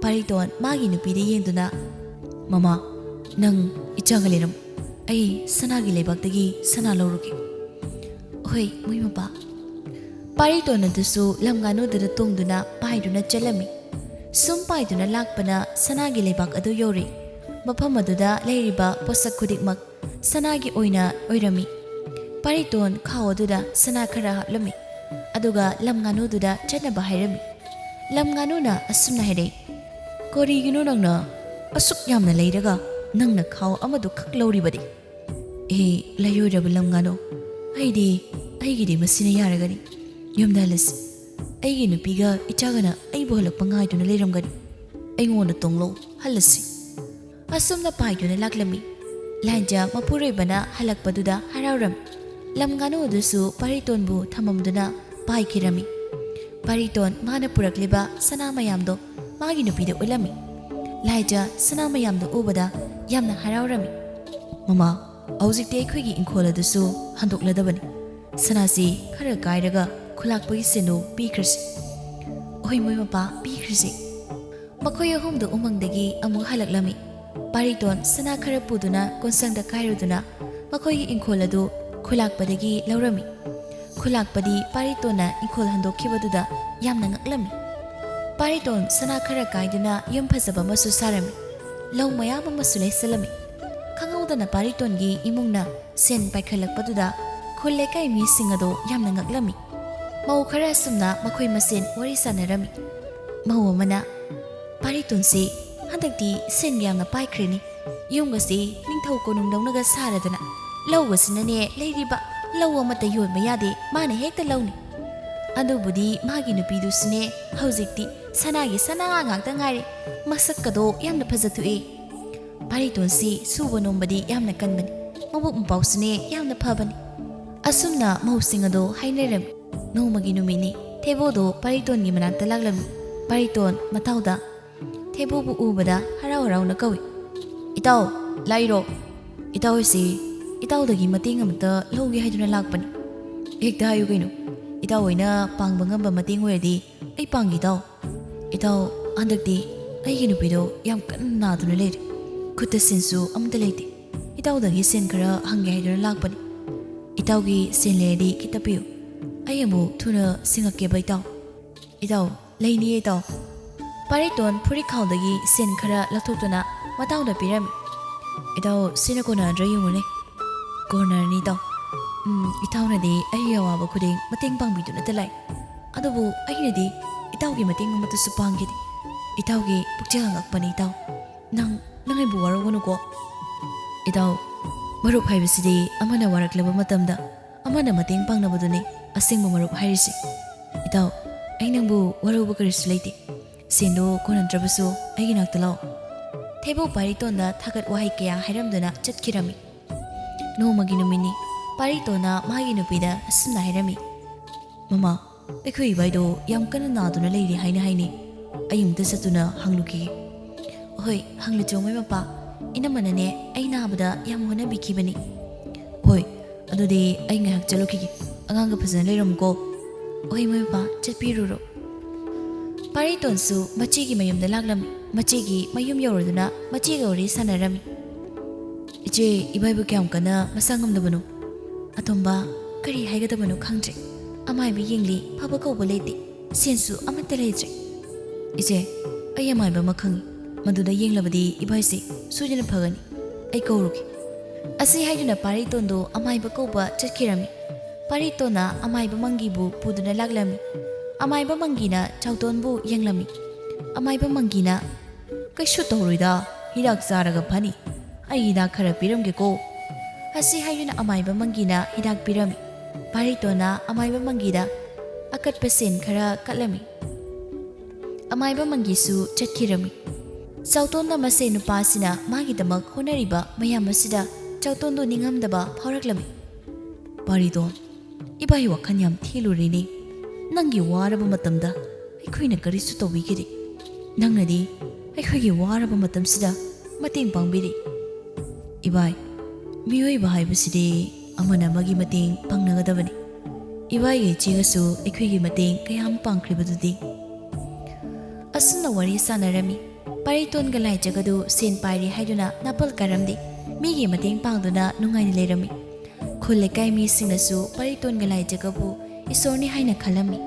Pariton magi nupide yengduna mama nang ichagaleram ai sanagi leibaktagi sana lawruki hoi moi mapa Pariton adusu lam nganu dada tongduna paiduna chalami sum paiduna lakpana sanagi leibak adu yori mafam aduda leiriba posak khudikmak sanagi oina oirami Pariton khaw aduda sana khara haplami aduga lam nganu duda chatnaba hairami lam nganu na asumna haire korigino nangna asuk yamna leiraga nangna khaw amadu khak lawribadi LAIOIRABA LAM NGANU aigidi masina yaragani yomdalas aigi nupiga ichagana aibu halakpa ngaiduna leiramgani aingonda tonglo halasi asumna paiduna laklami lanja mapureibana halakpaduda harauram lam nganu adusu Paritonbu thamamduna paikirami Pariton mana purakliba sana mayamdo magi nupida ulami laija sana mayamdo ubada yamna haraurami mama Auzikte akhoi inkhol adusu handokladabani sanasi khara kairaga khulakpagi seno pikrasi oi moi mapa pikrasi makhoi ahumdu umangdagi amu halaklami Pariton sana khara puduna konsangda kairuduna makhoi inkhol adu khulakpadagi laurami khulakpadi Paritona inkhol handokhibaduda yamna ngaklami Pariton sana khara kaiduna yum phajaba masu sarami law mayam amasu leisalami Kangaudana Paritongi imungna sen paikhalakpaduda khullekai mi singado yamna ngaklami mau khara sumna makhoi masen wari sanarami mau amana Pariton se handakti sen yamna paikreni yumgasi ningthau konungdaunaga saradana lawgasinane leiriba law amata yonba yade mana hekta lawni adubudi magi nupidusine haujikti sanagi sana ngakta ngare masakkado yamna phajathu'i Pariton si suba nombadi yamna kanbani mabuk mpausine yamna phabani asumna mausingado hainarami nomagi numini thebodo Pariton gi manakta laglami Pariton matauda thebobu ubada harau rauna kawi itaw lairo itaw si itawdagi mating amta logi haiduna lakpani ekta hayu kaino itaw oina pangba ngamba mating hoyadi ai pangi itaw andakti aigi nupido yam kanna duna leiri Kuta sensu amta leite itawdagi sen khara hange haiduna lakpani itawgi sen lerdi kitapiu ayamu thuna singake ba itaw leini itaw Pariton phuri khawdagi sen khara lathotuna matawda pirami itaw sinakona drayumune corner ni taw ꯏꯇꯥꯎꯅꯗꯤ ꯑꯩꯒꯤ ꯑꯋꯥꯕ ꯈꯨꯗꯤꯡ ꯃꯇꯦꯡ ꯄꯥꯡꯕꯤꯗꯨꯅꯇ ꯂꯥꯛꯏ ꯑꯗꯨꯕꯨ ꯑꯩꯅꯗꯤ ꯏꯇꯥꯎꯒꯤ ꯃꯇꯦꯡ ꯑꯃꯠꯇꯁꯨ ꯄꯥꯡꯈꯤꯗꯦ ꯏꯇꯥꯎꯒꯤ ꯄꯨꯛꯆꯦꯜ ꯉꯛꯄꯅꯤ ꯏꯇꯥꯎ ꯅꯪ ꯑꯩꯕꯨ ꯋꯥꯔꯧꯒꯅꯨꯀꯣ ꯏꯇꯥꯎ ꯃꯔꯨꯞ ꯍꯥꯏꯕꯁꯤꯗꯤ ꯑꯃꯅ ꯋꯥꯔꯛꯂꯕ ꯃꯇꯝꯗ ꯑꯃꯅ ꯃꯇꯦꯡ ꯄꯥꯡꯅꯕꯗꯨꯅꯤ ꯑꯁꯦꯡꯕ ꯃꯔꯨꯞ ꯍꯥꯏꯔꯤꯁꯤ ꯏꯇꯥꯎ ꯑꯩ ꯅꯪꯕꯨ ꯋꯥꯔꯧꯕ ꯀꯔꯤꯁꯨ ꯂꯩꯇꯦ ꯁꯦꯟꯗꯣ ꯀꯣꯟꯅꯗ꯭ꯔꯕꯁꯨ ꯑꯩꯒꯤ ꯅꯥꯛꯇ ꯂꯥꯛꯑꯣ ꯊꯩꯕꯣꯛ ꯄꯥꯔꯤꯇꯣꯟꯗ ꯊꯥꯒꯠ ꯋꯥꯍꯩ ꯀꯌꯥ ꯍꯥꯏꯔꯝꯗꯨꯅ ꯆꯠꯈꯤꯔꯝꯃꯤ ꯅꯣꯡꯃꯒꯤ ꯅꯨꯃꯤꯠꯅꯤ ꯄꯥꯔꯤꯇꯣꯟꯅ ꯃꯥꯒꯤ ꯅꯨꯄꯤꯗ ꯑꯁꯨꯝꯅ ꯍꯥꯏꯔꯝꯃꯤ ꯃꯃꯥ ꯑꯩꯈꯣꯏ ꯏꯕꯥꯏꯗꯣ ꯌꯥꯝ ꯀꯟꯅ ꯅꯥꯗꯨꯅ ꯂꯩꯔꯤ ꯍꯥꯏꯅꯩ ꯑꯩ ꯑꯃꯨꯛꯇ ꯆꯠꯇꯨꯅ ꯍꯪꯂꯨꯈꯤꯒꯦ ꯍꯣꯏ ꯍꯪꯂꯨꯆꯣ ꯃꯣꯏ ꯃꯄꯥ ꯏꯅꯝꯃꯅꯅꯦ ꯑꯩ ꯅꯥꯕꯗ ꯌꯥꯝ ꯍꯣꯠꯅꯕꯤꯈꯤꯕꯅꯤ ꯍꯣꯏ ꯑꯗꯨꯗꯤ ꯑꯩ ꯉꯥꯏꯍꯥꯛ ꯆꯠꯂꯨꯈꯤꯒꯦ ꯑꯉꯥꯡꯒ ꯐꯖꯅ ꯂꯩꯔꯝꯃꯨꯀꯣ ꯍꯣꯏ ꯃꯣꯏ ꯃꯄꯥ ꯆꯠꯄꯤꯔꯨꯔꯣ ꯄꯥꯔꯤꯇꯣꯟꯁꯨ ꯃꯆꯦꯒꯤ ꯃꯌꯨꯝꯗ ꯂꯥꯛꯂꯝꯃꯤ ꯃꯆꯦꯒꯤ ꯃꯌꯨꯝ ꯌꯧꯔꯗꯨꯅ ꯃꯆꯦꯒ ꯋꯥꯔꯤ ꯁꯥꯟꯅꯔꯝꯃꯤ ꯏꯆꯦ ꯏꯕꯥꯏꯕꯨ ꯀꯌꯥꯝ ꯀꯟꯅ ꯃꯁꯥ ꯉꯝꯗꯕꯅꯣ ꯑꯇꯣꯝꯕ ꯀꯔꯤ ꯍꯥꯏꯒꯗꯕꯅꯣ ꯈꯪꯗ꯭ꯔꯦ ꯑꯃꯥꯏꯕ ꯌꯦꯡꯂꯤ ꯐꯕ ꯀꯧꯕ ꯂꯩꯇꯦ ꯁꯦꯟꯁꯨ ꯑꯃꯠꯇ ꯂꯩꯇ꯭ꯔꯦ ꯏꯆꯦ ꯑꯩ ꯑꯃꯥꯏꯕ ꯑꯃ ꯈꯪꯉꯤ ꯃꯗꯨꯗ ꯌꯦꯡꯂꯕꯗꯤ ꯏꯕꯥꯏꯁꯦ ꯁꯣꯏꯗꯅ ꯐꯒꯅꯤ ꯑꯩ ꯀꯧꯔꯨꯒꯦ ꯑꯁꯤ ꯍꯥꯏꯗꯨꯅ ꯄꯥꯔꯤꯇꯣꯟꯗꯣ ꯑꯃꯥꯏꯕ ꯀꯧꯕ ꯆꯠꯈꯤꯔꯝꯃꯤ ꯄꯥꯔꯤꯇꯣꯟꯅ ꯑꯃꯥꯏꯕ ꯃꯪꯒꯤꯕꯨ ꯄꯨꯗꯨꯅ ꯂꯥꯛꯂꯝꯃꯤ ꯑꯃꯥꯏꯕ ꯃꯪꯒꯤꯅ ꯆꯥꯎꯇꯣꯟꯕꯨ ꯌꯦꯡꯂꯝꯃꯤ ꯑꯃꯥꯏꯕ ꯃꯪꯒꯤꯅ ꯀꯩꯁꯨ ꯇꯧꯔꯣꯏꯗ ꯍꯤꯗꯥꯛ ꯆꯥꯔꯒ ꯐꯅꯤ ꯑꯩ ꯍꯤꯗꯥꯛ ꯈꯔ ꯄꯤꯔꯝꯒꯦꯀꯣ ꯑꯁꯤ ꯍꯥꯏꯗꯨꯅ ꯑꯃꯥꯏꯕ ꯃꯪꯒꯤꯅ ꯍꯤꯗꯥꯛ ꯄꯤꯔꯝꯃꯤ ꯄꯥꯔꯤꯇꯣꯟꯅ ꯑꯃꯥꯏꯕ ꯃꯪꯒꯤꯗ ꯑꯀꯠꯄ ꯁꯦꯟ ꯈꯔ ꯀꯠꯂꯝꯃꯤ ꯑꯃꯥꯏꯕ ꯃꯪꯒꯤꯁꯨ ꯆꯠꯈꯤꯔꯝꯃꯤ ꯆꯥꯎꯇꯣꯟꯅ ꯃꯁꯦ ꯅꯨꯄꯥꯁꯤꯅ ꯃꯥꯒꯤꯗꯃꯛ ꯍꯣꯠꯅꯔꯤꯕ ꯃꯌꯥꯝ ꯑꯁꯤꯗ ꯆꯥꯎꯇꯣꯟꯗꯣ ꯅꯤꯡꯉꯝꯗꯕ ꯐꯥꯎꯔꯛꯂꯝꯃꯤ ꯄꯥꯔꯤꯇꯣꯟ ꯏꯕꯥꯏ ꯋꯥꯈꯜ ꯌꯥꯝ ꯊꯤꯂꯨꯔꯦꯅꯦ ꯅꯪꯒꯤ ꯋꯥꯔꯕ ꯃꯇꯝꯗ ꯑꯩꯈꯣꯏꯅ ꯀꯔꯤꯁꯨ ꯇꯧꯕꯤꯈꯤꯗꯦ ꯅꯪꯅꯗꯤ ꯑꯩꯈꯣꯏꯒꯤ ꯋꯥꯔꯕ ꯃꯇꯝꯁꯤꯗ ꯃꯇꯦꯡ ꯄꯥꯡꯕꯤꯔꯤ 이바이 미오이바 하이브시디 아무나 마기 마팅 방나가다바니 이바이의 지가수 에퀴기 마팅 kayam pangkribadudi asuna wari sanarami pariton galai jagadu sen pairi haiduna napal karamdi migi mating pangduna nungai lerami khule kai mi singnasu pariton galai jagabu isorni haina khalami